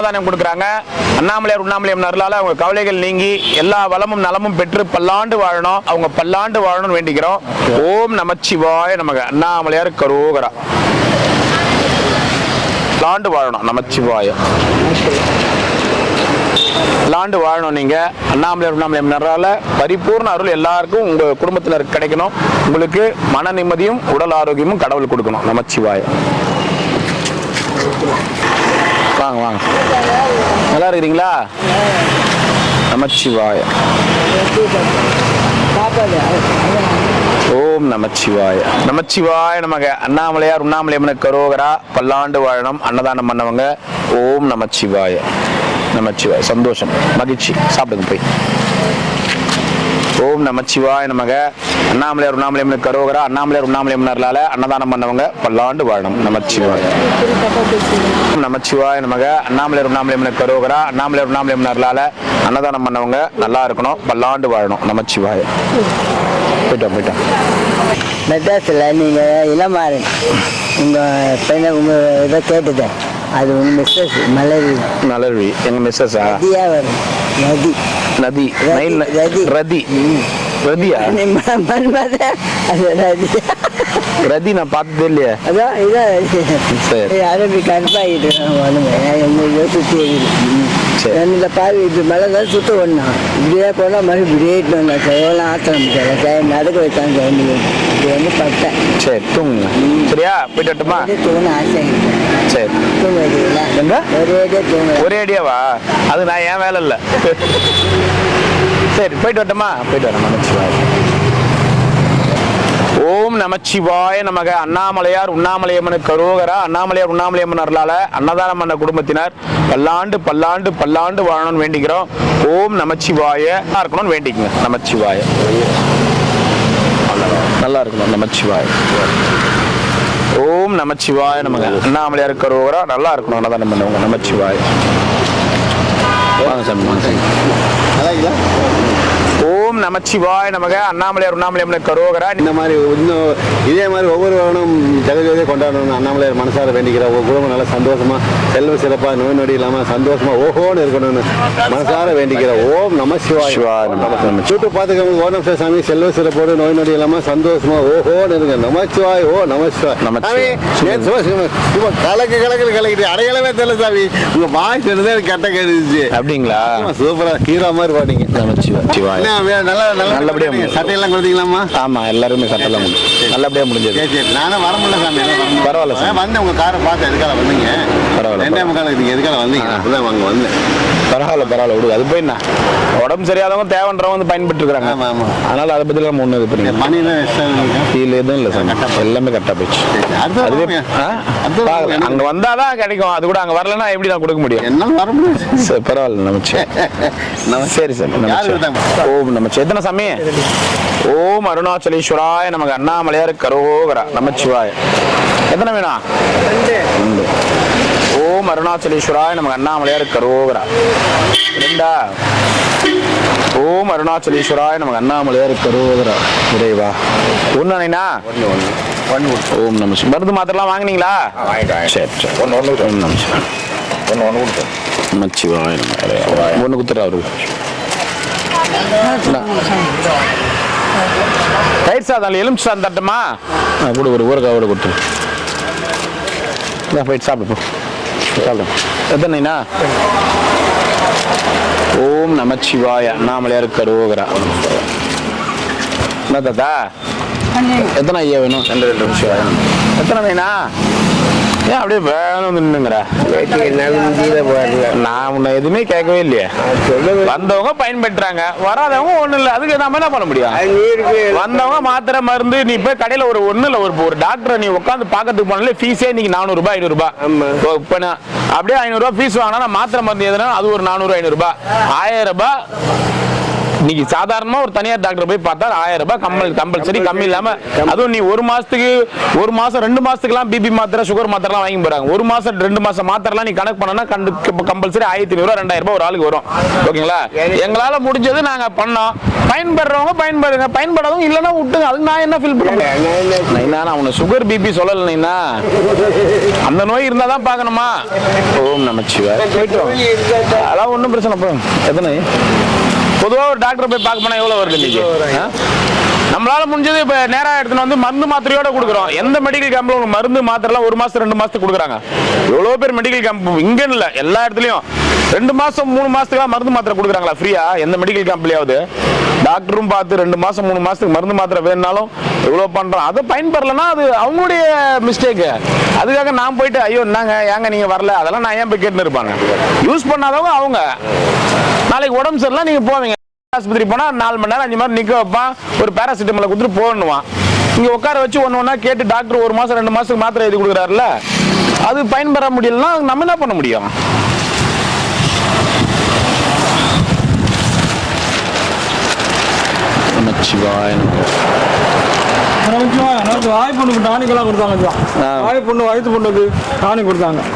அன்னதானம் கொடுக்குறாங்க. அண்ணாமலையார் உண்ணாமலையம் அருளால அவங்க கவலைகள் நீங்கி எல்லா வளமும் நலமும் பெற்று பல்லாண்டு வாழணும், அவங்க பல்லாண்டு வாழணும்னு வேண்டிக்கிறோம். ஓம் நமச்சிவாய நமக. அண்ணாமலையார் கரோகரா. பல்லாண்டு வாழணும். நமச்சிவாய பல்லாண்டு வாழணும். நீங்க அண்ணாமலையார் உண்ணாமலையம் அருளால பரிபூர்ண அருள் எல்லாருக்கும் உங்க குடும்பத்தினருக்கு கிடைக்கணும். உங்களுக்கு மன நிம்மதியும் உடல் ஆரோக்கியமும் கடவுள் கொடுக்கணும். நமச்சிவாய. வாங்க வாங்க, நல்லா இருக்கிறீங்களா? நமச்சிவாய. ஓம் நமச்சிவாய. நமச்சிவாய நமக. அண்ணாமலையார் உண்ணாமலையம்மன கரோகரா. பல்லாண்டு வாழணும். அன்னதானம் பண்ணவங்க. ஓம் நமச்சிவாய. நமச்சிவாய. சந்தோஷம், மகிழ்ச்சி. சாப்பிடுங்க போய். ஓம் நமச்சிவாய நமக. அண்ணாமலையார் உண்ணாமலையம்மன கரோகரா. அண்ணாமலையார் உண்ணாமலையம்மன் அருளால அன்னதானம் பண்ணவங்க பல்லாண்டு வாழணும். நமச்சிவாய. நமச்சிவாய நமக. அண்ணாமலையார் உண்ணாமலையம்மன கரோகரா. அண்ணாமலையார் உண்ணாமலையம்மன் அருளால அன்னதானம் பண்ணவங்க நல்லா இருக்கணும், பல்லாண்டு வாழணும். நமச்சிவாய. போயிட்டோம். மெட்ராஸில் நீங்கள் இளமாறன் உங்கள் பையனை உங்கள் இதை கேட்டுட்டேன். அது உங்கள் மிஸ்ஸஸ் மலர்வி. எங்கள் மிஸ்ஸஸா? நதியாக வரும். நதி. ரதி. ரதியா? ரதி நான் பார்த்ததே இல்லையா? அதான் இதான் அரபி கருப்பாகிட்டு சுற்றி இந்த பாரு இது மழை தான் சுத்த ஒன்றா இப்படியே போனால் மறுபடியும் இப்படியே வந்தேன் சார். எவ்வளோ ஆத்திரம் நடக்க வைக்காங்க இது வந்து பட்டேன். சரி தூங்குங்க. சரியா? போயிட்டு வரட்டுமா? தூங்கணும் ஆசை. சரி தூங்க ஒரே அடியாவா? அது நான் என் வேலை இல்லை. சரி போயிட்டு வரட்டுமா? போயிட்டு வரேன். நமச்சிவாய. ஓம் நமச்சிவாய நமக. அண்ணாமலையார் உண்ணாமலையம்மன் கரோகரா. அண்ணாமலையார் உண்ணாமலையம்மன் அருளால அன்னதானம் பண்ண குடும்பத்தினர் பல்லாண்டு பல்லாண்டு பல்லாண்டு வாழணும்னு வேண்டிக்கிறோம். ஓம் நமச்சிவாய. இருக்கணும்னு வேண்டிக்குங்க. நமச்சிவாய. நல்லா இருக்கணும். நமச்சிவாய. ஓம் நமச்சிவாய நமக. அண்ணாமலையார் கரோகரா. நல்லா இருக்கணும் அன்னதானம் பண்ணவங்க. நமச்சிவாய. ஓம் நமச்சிவாய நமக. அண்ணாமலையார் உண்ணாமலையம்மன் கரோகரா. இந்த மாதிரி இன்னும் இதே மாதிரி ஒவ்வொரு வருடம் ஜெகஜோதியை கொண்டாடணும். அண்ணாமலையார் மனசார வேண்டிக்கிற ஒரு குடும்பம் நல்லா சந்தோஷமா செல்வ சிறப்பாக நோய் நொடி இல்லாமல் சந்தோஷமா ஓஹோன்னு இருக்கணும்னு மனசார வேண்டிக்கிற. ஓம் நமச்சிவாய. யூடியூப் பார்த்துக்கவங்க ஓம் நம சாமி செல்வ சிறப்போடு நோய் நொடி இல்லாமல் சந்தோஷமா ஓஹோன்னு இருங்க. நமச்சிவாய். ஓ நமச்சிவாய். கலக்கிட்டு அடையாளமே தெரியல சாமி. உங்க வாய்ஸ் இருந்தே கட்ட கேட்டுச்சு. அப்படிங்களா? சூப்பரா ஹீரோ மாதிரி பாட்டீங்க. நமச்சிவாய். நல்லபடியா சட்டையெல்லாம் கொடுத்தீங்களாமா? ஆமா, எல்லாருமே சட்டையெல்லாம் நல்லபடியா முடிஞ்சது. நானும் வர முடியல சாமி. பரவாயில்ல சார். வந்து உங்க காரை பார்த்து எதுக்கால வந்தீங்க? பரவாயில்ல. நீங்க எதுக்கால வந்தீங்க? அப்பதான் வாங்க வந்தேன். பரவாயில்ல விடுங்க. அது போய் என்ன உடம்பு சரியாதவங்க தேவைன்றவங்க வந்து பயன்பட்டு இருக்காங்க. ஆமா ஆமா. அதனால அதை பத்தி நம்ம ஒண்ணு இது பண்ணி மணிலாம் எதுவும் இல்லை சார். எல்லாமே கரெக்டா போயிடுச்சு. அங்க வந்தாதான் கிடைக்கும். அது கூட அங்க வரலன்னா எப்படி நான் கொடுக்க முடியும்? என்னால வர முடியும். பரவாயில்ல. சரி சார். ஓம் நமச்சி. எத்தனை சாமி? ஓம் அருணாச்சலேஸ்வராய நமக்கு. அண்ணாமலையார் கரோகரா. நமச்சிவாய. எத்தனை வேணும்? ஓம் அருணாச்சலேஸ்வராய நமக்கு. அண்ணாமலையார் கரோகரா. ரெண்டா? ஓம் அருணாச்சலேஸ்வராய நமக்கு. அண்ணாமலையார் கரோகரா. இறைவா. ஒண்ணா? ஓம் நமச்சி. மருந்து மாத்திரலாம் வாங்கினீங்களா? சரி சரி. ஓம் நமச்சி. நமச்சிவாய ஒன்று குத்துறா அவரு. தயிர் சாதம் எலுமிச்சு சாதம் தட்டுமா? கூட ஒரு ஊறுகாவோட கொடுத்துரு. போயிட்டு சாப்பிடு. சாப்பிடு. எத்தனைண்ணா? ஓம் நமச்சிவாய. அண்ணாமலையார் கரோகரா. என்ன தாத்தா? எத்தனை ஐயா வேணும்? 2 நிமிஷம். எத்தனை வேணா? ஏன் அப்படியே வேணும் நின்னுங்கிறா? நான் உன்னை எதுவுமே கேட்கவே இல்லையே. வந்தவங்க பயன்பெற்றாங்க, வராதவங்க ஒண்ணு இல்லை. அதுக்கு நாம என்ன பண்ண முடியும்? வந்தவங்க மாத்திரை மருந்து. நீ போய் கடையில ஒண்ணு இல்லை, ஒரு டாக்டரை நீ உட்காந்து பாக்கிறதுக்கு போனாலே ஃபீஸே நீங்க 400 ரூபாய் 500 ரூபாய். அப்படியே 500 ரூபாய் ஃபீஸ் வாங்கினா மாத்திரை மருந்து எதுனா அது ஒரு 400 500 ரூபாய் 1000 ரூபாய் இன்னைக்கு சாதாரணமா ஒரு தனியார் டாக்டர் போய் பார்த்தா 1000 ரூபாய் கம்பல்சரி கம்மி இல்லாம, அதுவும் நீ ஒரு மாசம் 2 மாசத்துக்குலாம் பிபி மாத்திரை சுகர் மாத்திரைலாம் வாங்கி போறாங்க. 1 மாசம் 2 மாசம் மாத்திரைலாம் நீ கணக்கு பண்ணனா கம்பல்சரி 1500 ரூபாய் 2000 ரூபாய் ஒரு ஆளுக்கு வரும். ஓகேங்களா? எங்களால முடிஞ்சது நாங்க பண்ணோம். பயன்படுறவங்க பயன்படுங்க, பயன்படாதவங்க இல்லைன்னா விட்டுங்க. அது நான் என்ன ஃபீல் பண்ணுவேன்? நான் அவனை சுகர் பிபி சொல்லலைன்னா அந்த நோய் இருந்தா தான் பார்க்கணுமா? ஓம் நமச்சிவாய. அதெல்லாம் ஒன்றும் பிரச்சனை. எத்தனை பொதுவாக ஒரு டாக்டர் போய் பார்க்க போனா எவ்வளவு வருது இன்னைக்கு? நம்மளால முடிஞ்சது இப்ப நேரா எடுத்துன்னு வந்து மருந்து மாத்திரையோட கொடுக்குறோம். எந்த மெடிக்கல் கேம்ப்ல மருந்து மாத்திரைலாம் 1 மாசம் 2 மாசத்துக்கு கொடுக்குறாங்க. எவ்வளவு பேர் மெடிக்கல் கேம்ப் இங்க இல்ல, எல்லா இடத்துலயும் 2 மாசம் 3 மாசத்துக்கு மருந்து மாத்திரை கொடுக்குறாங்களா ஃப்ரீயா? எந்த மெடிக்கல் கேம்ப்லயாவது டாக்டரும் பார்த்து 2 மாசம் 3 மாசத்துக்கு மருந்து மாத்திரை வேணும்னாலும் எவ்வளவு பண்றோம். அதை பயன்படலன்னா அது அவங்களுடைய மிஸ்டேக். அதுக்காக நான் போயிட்டு ஐயோ நாங்க ஏங்க நீங்க வரல, அதெல்லாம் நான் ஏன் போய் கேட்டுன்னு இருப்பாங்க. யூஸ் பண்ணாதவங்க அவங்க. நாளைக்கு உடம்பு சரியில்லை நீங்க போவீங்க ஆஸ்பத்திரி போனா 4 மணி நேரம் 5 மணி நேரம் நிக்க வைப்பான். ஒரு பேராசிட்டமாலை கொடுத்துட்டு போடணுவான். இங்க உட்கார வச்சு ஒண்ணு கேட்டு டாக்டர் 1 மாசம் 2 மாசத்துக்கு மாத்திரை எழுதி கொடுக்குறாருல, அது பயன்பெற முடியலன்னா நம்ம என்ன பண்ண முடியும்?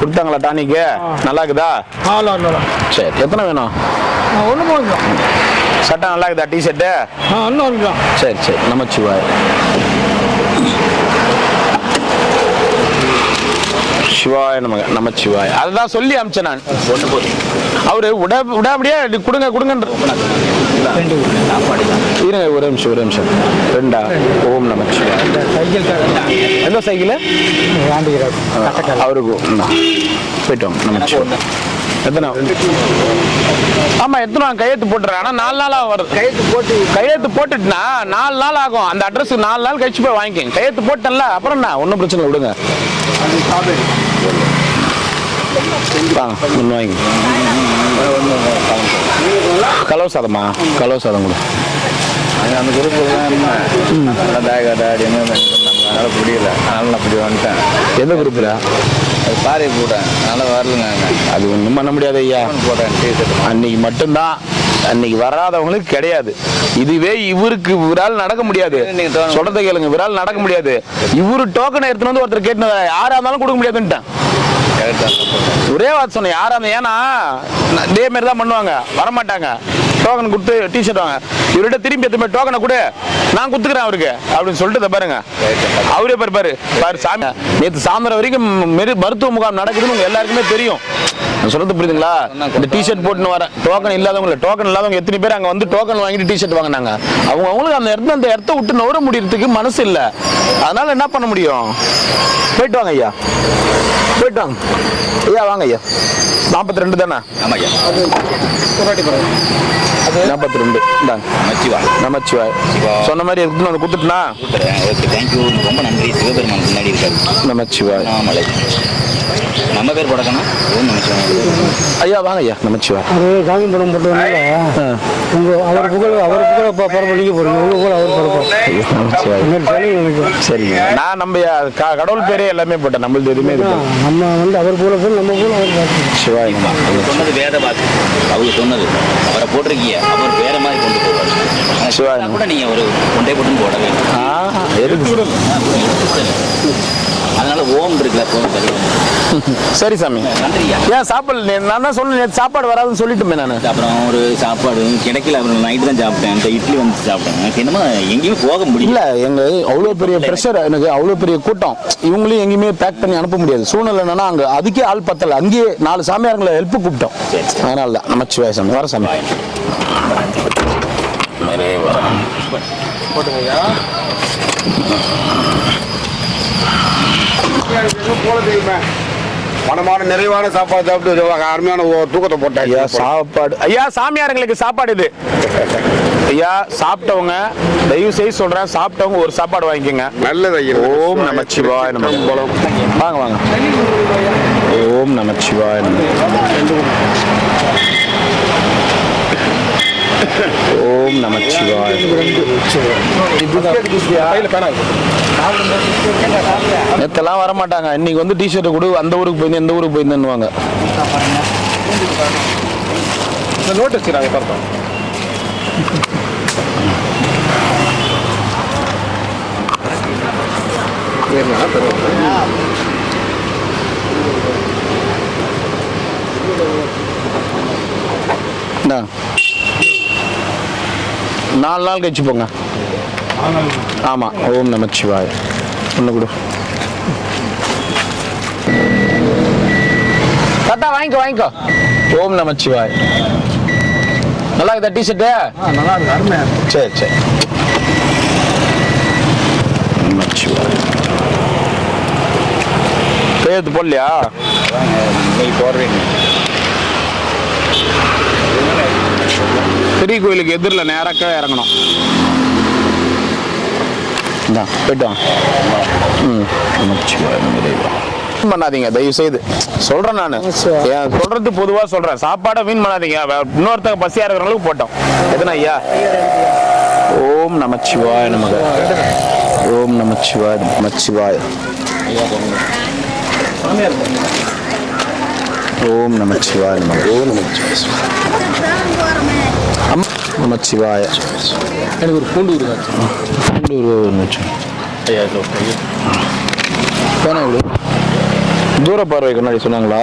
கொடுத்தாங்களா டானிக்கு? நல்லா இருக்குதா? சரி, எத்தனை வேணும்? சட்டை நல்லா இருக்குதா? டி ஷர்ட்டு சரி சரி. நமச்சிவாய் சிவாய நமக. நமச்சிவாய். அதுதான் சொல்லி அமிச்சேன் நான். அவரு விடாபடியா கொடுங்க கொடுங்கன்ற இருங்க. ஒரு நிமிஷம் 2 ஓம் நமச்சிவாய். எந்த சைக்கிள் அவருக்கு போயிட்டோம். நமச்சிவாய். எத்தனை? ஆமா எத்தனை கையெழுத்து போட்டுறேன். ஆனா 4 நாளா வருது. கையெழுத்து போட்டுட்டுனா 4 நாள் ஆகும். அந்த அட்ரஸ் 4 நாள் கழிச்சு போய் வாங்கிக்கங்க. கையெழுத்து போட்டேன்ல, அப்புறம் என்ன ஒன்றும் பிரச்சனை இல்லை, விடுங்க. வாங்கி கலவு சாதமா? கலவு சாதம் கூட அந்த குரூப் அதனால முடியல, அதனால நான் அப்படி வந்துட்டேன். எந்த குரூப்ல? அது பாரி போட்டேன், அதனால வரலுங்க. அது ஒன்றும் பண்ண முடியாது ஐயா. போட்டேன் டிஷர்ட். அன்னைக்கு மட்டும்தான், அன்னைக்கு வராதவங்களுக்கு கிடையாது. இதுவே இவருக்கு விரால் நடக்க முடியாது. சொல்றதை கேளுங்க, விரால் நடக்க முடியாது. இவரு டோக்கன் எடுத்துன்னு வந்து ஒருத்தர் கேட்டு யாரா இருந்தாலும் கொடுக்க முடியாதுன்ட்டான். ஒரே வார்த்தை சொன்னேன், யாரா இருந்தா. ஏன்னா இதே மாதிரி தான் பண்ணுவாங்க, வரமாட்டாங்க. டோக்கன் கொடுத்து டிஷர்ட் வாங்க, இவர்கிட்ட திரும்பி எத்தனை டோக்கனை கூட நான் குத்துக்கிறேன் அவருக்கு அப்படின்னு சொல்லிட்டு பாருங்க. அவரே பாரு சாமி, நேற்று சாயந்தரம் வரைக்கும் மருத்துவ முகாம் நடக்குதுன்னு உங்க எல்லாருக்குமே தெரியும். சொல்றது புரியுதுங்களா? இந்த டிஷர்ட் போட்டுன்னு வரேன். டோக்கன் இல்லாதவங்க, டோக்கன் இல்லாதவங்க எத்தனை பேர் அங்க வந்து டோக்கன் வாங்கிட்டு டிஷர்ட் வாங்கினாங்க. அவங்களுக்கு அந்த இடத்த விட்டு நவர முடியறதுக்கு மனசு இல்ல. அதனால என்ன பண்ண முடியும்? போயிட்டு வாங்க ஐயா, போயிட்டு வாங்க ஐயா. வாங்க ஐயா. 42 தானே? 42. நமச்சிவாய். சொன்ன மாதிரி எடுத்துன்னு வந்து கொடுத்துட்டுனா ரொம்ப நன்றி. சிவபெருமான் முன்னாடி இருக்காரு. நமச்சிவாய். நம்ம பேர் போடக்கணும். ஐயா வாங்க ஐயா. நமச்சிவாய். சாமி படம் போட்டதுனால அவர் புகழ் பரப்பலிக்க போறீங்க. உங்க புகழ் அவர் பரப்போம். சரிங்க. நான் நம்ம கடவுள் பேரே எல்லாமே போட்டேன். நம்மளுக்கு எதுவுமே நம்ம வந்து அவர் போல போல் நம்ம போல அவர் பார்க்கணும். சிவாய். சொன்னது வேத வாக்கு. அவங்க சொன்னது அவரை போட்டிருக்கீங்க, அவர் வேற மாதிரி கொண்டு போவார். சிவாய் கூட நீங்க ஒரு கொண்டே போட்டு போட வேண்டும். எதுக்கு? அதனால ஓம் இருக்குல்ல, சரி சாமி. ஏன் சாப்பாடு? நான் தான் சொன்னேன் சாப்பாடு வராதுன்னு சொல்லிட்டுமே நான். அப்புறம் ஒரு சாப்பாடு கிடைக்கல, அப்புறம் நைட்டு தான் சாப்பிட்டேன். இந்த இட்லி வந்து சாப்பிட்டேன். எனக்கு என்னமோ எங்கேயுமே போக முடியல. எங்க அவ்வளோ பெரிய ப்ரெஷர், எனக்கு அவ்வளோ பெரிய கூட்டம், இவங்களையும் எங்கேயுமே பேக் பண்ணி அனுப்ப முடியாது. சூழ்நிலை என்னன்னா அங்கே அதுக்கே ஆள் பத்தல. அங்கேயே 4 சாமியார்களை ஹெல்ப் கூப்பிட்டோம். அதனால தான் நமச்சிவாய சாமி. வர சாமி. மனமான நிறைவான சாப்பாடு சாப்பிட்டு அருமையான தூக்கத்தை போட்டாங்க. சாப்பாடு ஐயா, சாமியாரங்களுக்கு சாப்பாடு இது ஐயா. சாப்பிட்டவங்க தயவு செய்து சொல்றேன், சாப்பிட்டவங்க ஒரு சாப்பாடு வாங்கிக்கோங்க. நல்லது ஐயா. ஓம் நமச்சிவாய நம. வாங்க வாங்க. ஓம் நமச்சிவாய நம. ஓம் நமச்சிவாய. நேத்தெல்லாம் வர மாட்டாங்க. இன்னைக்கு வந்து டிஷர்ட் கொடு, அந்த ஊருக்கு போயிருந்தேன் இந்த ஊருக்கு போயிருந்தேன்னுவாங்க. நோட் வச்சுக்கிறாங்க பார்த்தோம். என்ன 4 நாள் கழிச்சு போங்க. ஆமாம். ஓம் நமச்சிவாய. ஒன்று கொடு. தாத்தா வாங்கிக்கோ. ஓம் நமச்சிவாய. நல்லா இருக்குதா டிஷர்ட்டு? நல்லா இருக்கு, அருமையா. சரி. நமச்சிவாய. கையெழுத்து போடலையா? நீ போடுறீங்க. பெரிய கோயிலுக்கு எதிரில் நேராக இறங்கணும். போயிட்டு வாங்க. பண்ணாதீங்க தயவு செய்து, சொல்றேன் நான். சொல்றது பொதுவா சொல்றேன். சாப்பாடை வீண் பண்ணாதீங்க. இன்னொருத்தங்க பசியா இருக்கிறவங்களுக்கு போட்டோம். எத்தனை ஐயா? ஓம் நமச்சிவாய நமக. ஓம் நமச்சிவாய நமச்சிவாய. ஓம் நமச்சிவாய நமக. ஓம் நமச்சிவாய. எனக்கு ஒரு பூண்டு உருவா. தூர பார்வை கண்ணாடி சொன்னாங்களா?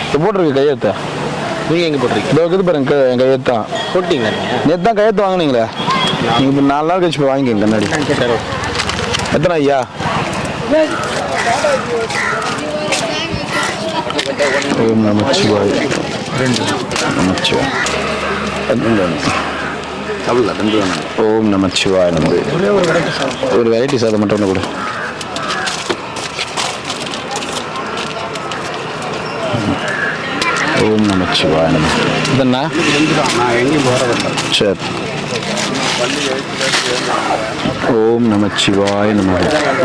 இப்போ போட்டிருக்கு கையெழுத்த. நீங்கள் எங்கே போட்டிருக்கீங்க? இதோ இது பாருங்க, என் கையெழுத்தான் போட்டிங்களா? நேற்று தான் கையெழுத்து வாங்கினீங்களே. நீங்கள் இப்போ 4 நாள் கழிச்சு போய் வாங்கிக்கங்க கண்ணாடி. எத்தனை ஐயா? ஓம் நமச்சிவாய. 2 நமச்சிவாய. ஓம் நமச்சிவாய நமது. ஒரு வெரைட்டி சாதம் மட்டும் ஒன்று கொடு. ஓம் நமச்சிவாய நம. இதென்ன? நான் எங்கேயும் போகிறதில்ல. சரி. ஓம் நமச்சிவாய நம.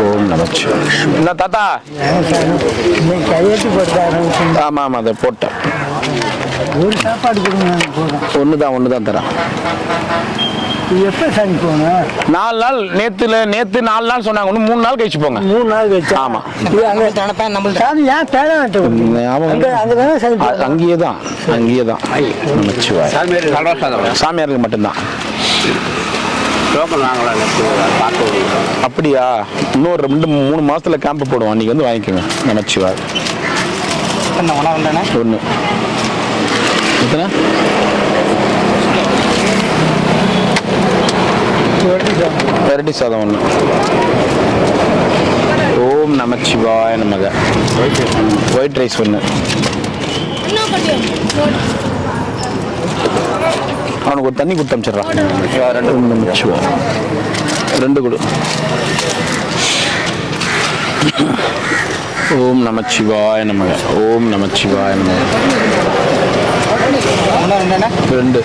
ஓம் நமச்சிவாய. என்ன தாத்தா? கையெழுத்து போட்டு ஆமாம் அதை போட்டேன். ஒரு சாப்பாடு கொடுங்க. ஒன்று தான் தரேன். எப்போ சாமி போகணும்? 4 நாள். நேற்று 4 நாள் சொன்னாங்க. இன்னும் 3 நாள் கழிச்சு போங்க. 3 நாள் கழிச்சு. ஆமாம். சாமி ஏன் பேர அங்கேயே தான் நமச்சிவாய. சாமியாருக்கு மட்டும்தான். அப்படியா? இன்னொரு 2-3 மாசத்துல கேம்ப் போடுவோம். அன்னைக்கு வந்து வாங்கிக்கோங்க. நமச்சிவாய. 1 எத்தனை? வெரைட்டி சாதம் 1. ஓம் நமச்சிவாய நமக. White rice 1. அவனுக்கு ஒரு தண்ணி கொடுத்து அனுப்பிச்சிடுறான். 2 நமச்சிவாய. 2 கொடு. ஓம் நமச்சிவாய நமக. ஓம் நமச்சிவாய நமக. 2.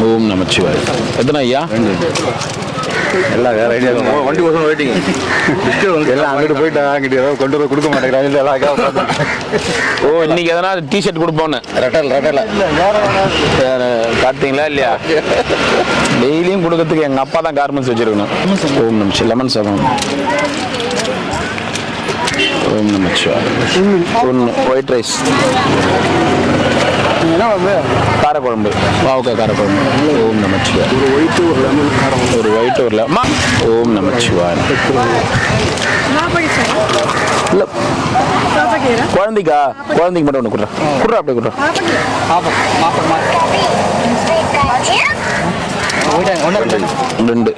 ஓம் நமச்சிவாய. எத்தனை ஐயா? எல்லாம் வேற ஐடியா. வண்டி కోసం வெயிட்டிங். எல்லாம் அங்கிட்டு போயிட்டு அங்கிட்டு ஏதோ கொண்டு போய் கொடுக்க மாட்டேங்கிறாங்க. எல்லாம் ஓ, இன்னைக்கு எதனா டிஷர்ட் கொடுப்போன்னு ரெட்டல பார்த்தீங்களா இல்லையா? டெய்லியும் கொடுக்கறதுக்கு எங்கள் அப்பா தான் கார்மெண்ட்ஸ் வச்சிருக்கணும். ஓம் நமச்சி. லெமன் சாதம். ஓம் நமச்சிவாய. 1 ஒயிட் ரைஸ். காரக்குழம்பு. பாவக்காய் காரக்குழம்பு. ஓம் நமச்சிவாய. ஒரு ஒயிட் ஒரு லெமன். ஓம் நமச்சிவாய. இல்லை குழந்தைக்கு மட்டும் ஒன்று குடுறா அப்படியே குடுறா. 2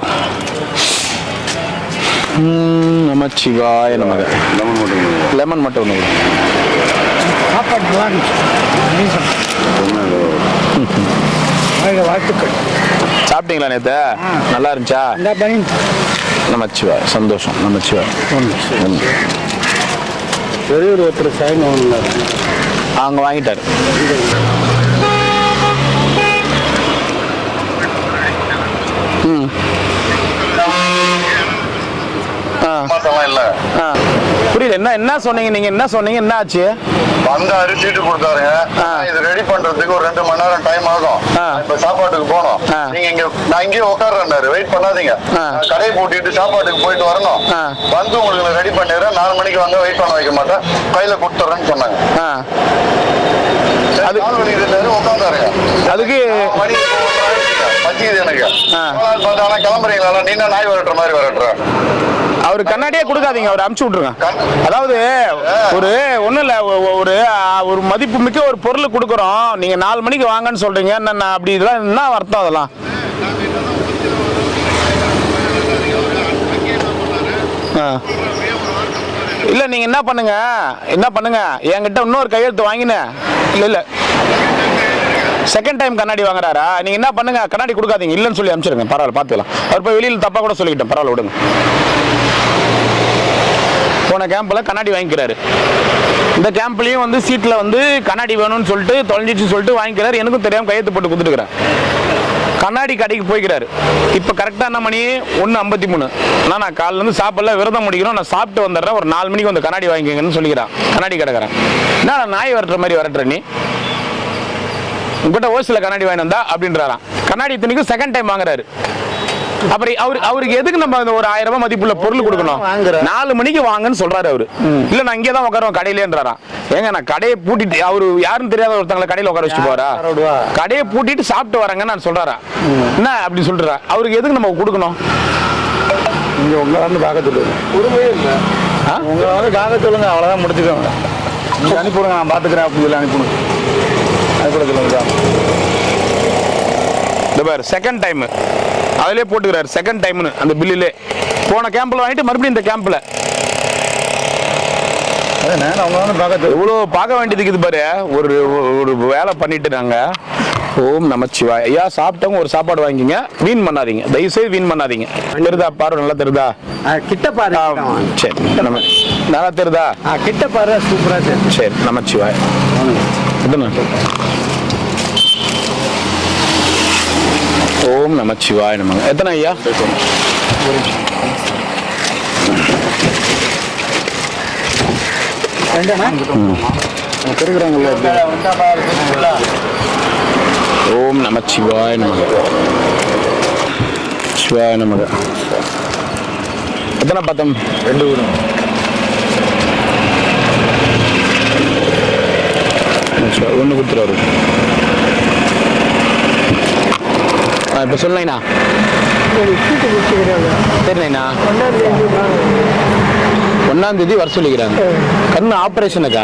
நமச்சிவாய நமக. லெமன் மட்டும் ஒன்று. சாப்பிட்டீங்களா நேற்று? நல்லா இருந்துச்சா? நமச்சிவாய. சந்தோஷம். நமச்சிவாய. பெரியவர் ஒருத்தர் சைன் ஒன்று அவங்க வாங்கிட்டாரு. புரியல. என்ன சொன்னீங்க நீங்க? என்ன சொன்னீங்க? என்ன ஆச்சு? வந்தாரு, சீட்டு கொடுத்தாருங்க. இது ரெடி பண்றதுக்கு ஒரு 2 மணி நேரம் டைம் ஆகும். இப்ப சாப்பாட்டுக்கு போனோம். நீங்க நான் இங்கேயே உட்கார்றேன். வெயிட் பண்ணாதீங்க. கடையை பூட்டிட்டு சாப்பாட்டுக்கு போயிட்டு வரணும். வந்து உங்களுக்கு ரெடி பண்ணிடுறேன். 4 மணிக்கு வாங்க, வெயிட் பண்ண வைக்க மாட்டேன், கையில கொடுத்துறேன்னு சொன்னாங்க. அது உட்காந்தாருங்க. அதுக்கு மணி 1 பஜ்ஜி பசிக்குது எனக்கு. ஆனா கிளம்புறீங்களா? நீ நாய் வரட்டுற மாதிரி வரட்டுற. அவரு கண்ணாடியே கொடுக்காதீங்க, அவர் அமுச்சு விட்டுருங்க. அதாவது ஒரு ஒண்ணும் இல்ல, ஒரு மதிப்பு மிக்க ஒரு பொருள் கொடுக்குறோம், நீங்க 4 மணிக்கு வாங்கன்னு சொல்றீங்க. என்ன அப்படி இதெல்லாம் என்ன அர்த்தம்? அதெல்லாம் இல்ல. நீங்க என்ன பண்ணுங்க என்கிட்ட இன்னொரு கையெழுத்து வாங்கினேன். இல்ல செகண்ட் டைம் கண்ணாடி வாங்குறாரா? நீங்க என்ன பண்ணுங்க, கண்ணாடி கொடுக்காதீங்க, இல்லன்னு சொல்லி அனுப்பிச்சிருங்க. பரவாயில்ல, பாத்துக்கலாம். அவர் போய் வெளியில தப்பா கூட சொல்லிக்கிட்டேன், பரவாயில்ல விடுங்க. போன கேம்ப்ல கண்ணாடி வாங்கிக்கிறாரு, இந்த கேம்ப்லயும் வந்து சீட்ல வந்து கண்ணாடி வேணும்னு சொல்லிட்டு தொலைஞ்சிச்சு சொல்லிட்டு வாங்கிக்கிறாரு. எனக்கும் தெரியாம கையெழுத்து போட்டு கொடுத்துருக்கிறேன். கண்ணாடி கடைக்கு போய்க்கிறாரு. இப்போ கரெக்டாக என்ன மணி? 1:53. ஆனால் நான் காலைல இருந்து சாப்பிடல, விரதம் முடிக்கிறோம், நான் சாப்பிட்டு வந்துடுறேன், ஒரு 4 மணிக்கு வந்து கண்ணாடி வாங்கிக்கங்கன்னு சொல்லிக்கிறான் கண்ணாடி கடைக்கிறேன். என்ன நாய் வரட்டுற மாதிரி வரட்டுற நீ? உங்ககிட்ட ஓசில கண்ணாடி வாங்கி வந்தா அப்படின்றாராம். கண்ணாடி இத்தனைக்கும் செகண்ட் டைம் வாங்குறாரு. அப்புறம் அவருக்கு எதுக்கு நம்ம ஒரு 1000 ரூபாய் மதிப்புள்ள பொருள் கொடுக்கணும்? 4 மணிக்கு வாங்கன்னு சொல்றாரு அவரு. இல்ல நான் இங்கே தான் உட்காருவேன் கடையிலேன்றாராம். ஏங்க நான் கடையை பூட்டிட்டு, அவரு யாருன்னு தெரியாத ஒருத்தங்களை கடையில உட்கார வச்சுட்டு போறா? கடையை பூட்டிட்டு சாப்பிட்டு வரேங்கன்னு நான் சொல்றாரா? என்ன அப்படி சொல்றா? அவருக்கு எதுக்கு நம்ம கொடுக்கணும்? நீங்க உங்களை வந்து பார்க்க சொல்லுங்க. உரிமையே இல்லை. உங்களை வந்து பார்க்க சொல்லுங்க, அவ்வளோதான் முடிச்சுக்கோங்க. நீங்க அனுப்பிவிடுங்க, நான் பார்த்துக்கிறேன் அப்படி சொல்லி அனுப்பிவிடுங்க. அது கூட சொல்லுங்க. இந்த பாரு செகண்ட் டைம் அதிலே போட்டுக்கிறாரு, செகண்ட் டைம்னு அந்த பில்லிலே. போன கேம்ப்ல வாங்கிட்டு மறுபடியும் இந்த கேம்ப்ல இவ்வளோ பார்க்க வேண்டியது இருக்குது பாரு. ஒரு வேலை பண்ணிட்டு நாங்க. ஓம் நமச்சிவாய். ஐயா சாப்பிட்டவங்க ஒரு சாப்பாடு வாங்கிங்க, வீண் பண்ணாதீங்க, தயவுசெய்து வீண் பண்ணாதீங்க. தெரியுதா? பாரு நல்லா தெரியுதா? கிட்ட பாரு. சரி, நல்லா தெரியுதா? கிட்ட பாரு, சூப்பரா தெரியும். சரி, நமச்சிவாய். ஓம் நமச்சிவாய் நம. எத்தனை ஐயா? ஓம் நமச்சிவாய் நமக. சிவாய நமக. எத்தனை பத்தம்? 2 ஊரும். ஒன்று கொடுத்துருவாரு. இப்போ சொல்லலைண்ணா. சரிண்ணா, 1ஆம் தேதி வர சொல்லிக்கிறாங்க. கண்ணு ஆப்ரேஷனுக்கா?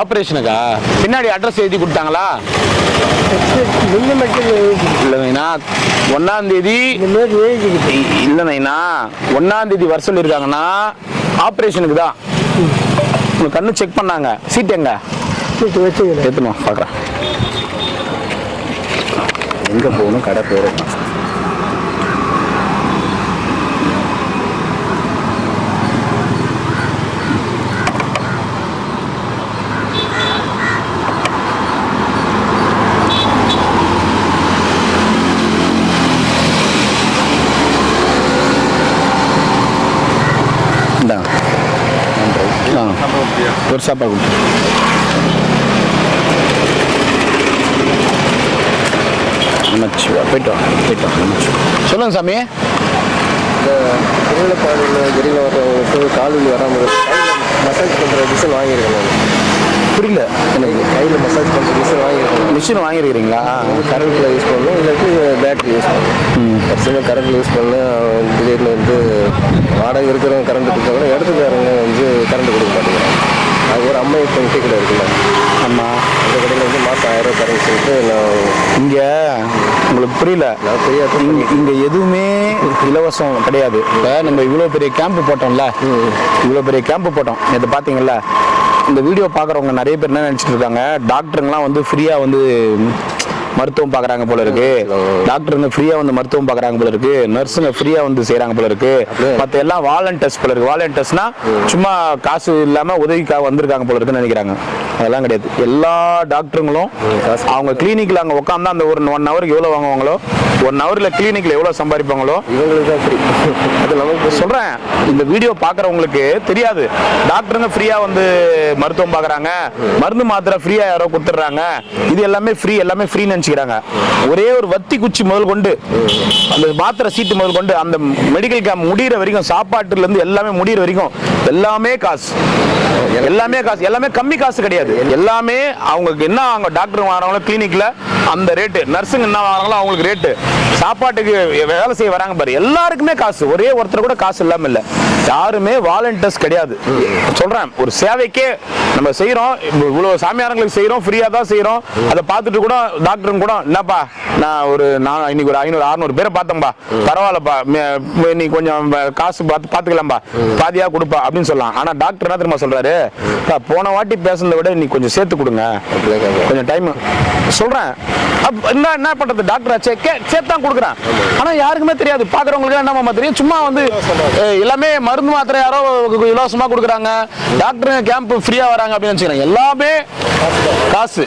ஆப்ரேஷனுக்கா? பின்னாடி அட்ரஸ் எழுதி கொடுத்தாங்களா? இல்லைண்ணா, 1ஆம் தேதி இல்லைண்ணா, 1ஆம் தேதி வர சொல்லியிருக்காங்கன்னா ஆப்ரேஷனுக்கு தான். உங்க கண்ணு செக் பண்ணாங்க. சீட் எங்க? ஏற்றுமா பார்க்குறேன். எங்கே போகணும்? கடை பேர் ஒரு சாப்பாடு போயிட்டு சொல்லுங்க சாமி. இந்த திருவிழப்பாடியில் வெளியில் வர்றவங்களுக்கு கால் வலி வராமல் மசாஜ் பண்ணுற டிசைன் வாங்கியிருக்கேன். புரியல எனக்கு. கையில் மசாஜ் பண்ணுற டிசைன் வாங்கியிருக்கேன். மிஷின் வாங்கியிருக்கிறீங்களா? கரண்ட்டில் யூஸ் பண்ணணும், இல்லாட்டி பேட்டரி யூஸ் பண்ணணும். பர்சனல் கரண்ட் யூஸ் பண்ண திடீர்னு வந்து வாடகை இருக்கிறவங்க கரண்ட் கொடுத்தாங்கன்னா இடத்துக்காரங்க வந்து கரண்ட் கொடுக்க மாட்டேங்கிறாங்க. அது ஒரு அம்மை டீ கடை இருக்குல்ல, ஆமாம், அந்த கடையில் வந்து மாதம் 1000 ரூபா கரண்ட் சொல்லிட்டு நான் இங்கே உங்களுக்கு புரியல. நான் தெரியாது. இங்கே எதுவுமே இலவசம் கிடையாது. இப்போ நம்ம இவ்வளோ பெரிய கேம்ப் போட்டோம்ல, இவ்வளோ பெரிய கேம்ப் போட்டோம். இதை பார்த்தீங்கல்ல, இந்த வீடியோ பார்க்குறவங்க நிறைய பேர் என்ன நினச்சிட்டு இருக்காங்க, டாக்டருங்களாம் வந்து ஃப்ரீயாக வந்து மருத்துவம் பார்க்குறாங்க போல இருக்கு, டாக்டருங்க ஃப்ரீயாக வந்து மருத்துவம் பார்க்குறாங்க போல இருக்கு, நர்ஸுங்க ஃப்ரீயாக வந்து செய்கிறாங்க போல இருக்கு, மற்ற எல்லாம் வாலண்டியர்ஸ் போல இருக்கு. வாலண்டியர்ஸ்னா சும்மா காசு இல்லாமல் உதவிக்காக வந்திருக்காங்க போல இருக்குன்னு நினைக்கிறாங்க. அதெல்லாம் கிடையாது. எல்லா டாக்டருங்களும் அவங்க கிளினிக்கில் அங்கே உட்காந்து அந்த ஒரு 1 ஹவருக்கு எவ்வளோ வாங்குவாங்களோ, 1 ஹவரில் கிளினிக்கில் எவ்வளோ சம்பாதிப்பாங்களோ இவங்களுக்கு தான் ஃப்ரீ. அது நமக்கு சொல்கிறேன். இந்த வீடியோ பார்க்குறவங்களுக்கு தெரியாது, டாக்டருங்க ஃப்ரீயாக வந்து மருத்துவம் பார்க்குறாங்க, மருந்து மாத்திரை ஃப்ரீயாக யாரோ கொடுத்துட்றாங்க, இது எல்லாமே ஃப்ரீ, எல்லாமே ஃப்ரீன்னு நினச்சிக்கிறாங்க. ஒரே ஒரு வத்தி குச்சி முதல் கொண்டு அந்த மாத்திரை சீட்டு முதல் கொண்டு அந்த மெடிக்கல் கேம்ப் முடிகிற வரைக்கும், சாப்பாட்டுலேருந்து எல்லாமே முடிகிற வரைக்கும் எல்லாமே காசு, எல்லாமே காசு, எல்லாமே கம்மி காசு கிடையாது. எல்லாமே அவங்களுக்கு என்ன, அவங்க டாக்டர் வரவங்கள கிளினிக்கில் அந்த ரேட்டு, நர்ஸுங்க என்ன வாங்குறாங்களோ அவங்களுக்கு ரேட்டு, சாப்பாட்டுக்கு வேலை செய்ய வராங்க பாரு, எல்லாருக்குமே காசு. ஒரே ஒருத்தர் கூட காசு இல்லாம இல்ல, யாருமே வாலண்டியர்ஸ் கிடையாது. சொல்றேன், ஒரு சேவைக்கே நம்ம செய்யறோம், இவ்வளவு சாமியாரங்களுக்கு செய்யறோம், ஃப்ரீயா தான் செய்யறோம். அதை பார்த்துட்டு கூட டாக்டரும் கூட என்னப்பா நான் இன்னைக்கு ஒரு 500-600 பேரை பார்த்தேன்பா, பரவாயில்லப்பா, நீ கொஞ்சம் காசு பாத்துக்கலாம்பா, பாதியா கொடுப்பா அப்படின்னு சொல்லலாம். ஆனா டாக்டர் என்ன தெரியுமா சொல்றாரு, போன வாட்டி பேசுனதை விட நீ கொஞ்சம் சேர்த்து கொடுங்க, கொஞ்சம் டைம் சொல்றேன். என்ன பண்றது, டாக்டர் ஆச்சே சேர்த்தான் கொடுக்குறேன். ஆனா யாருக்குமே தெரியாது, பாக்குறவங்களுக்கு என்ன தெரியும், சும்மா வந்து எல்லாமே மருந்து மாத்திரை யாரோ இலவசமா கொடுக்குறாங்க, டாக்டர் கேம்ப் ஃப்ரீயா வராங்க அப்படின்னு வச்சுக்கிறேன். எல்லாமே காசு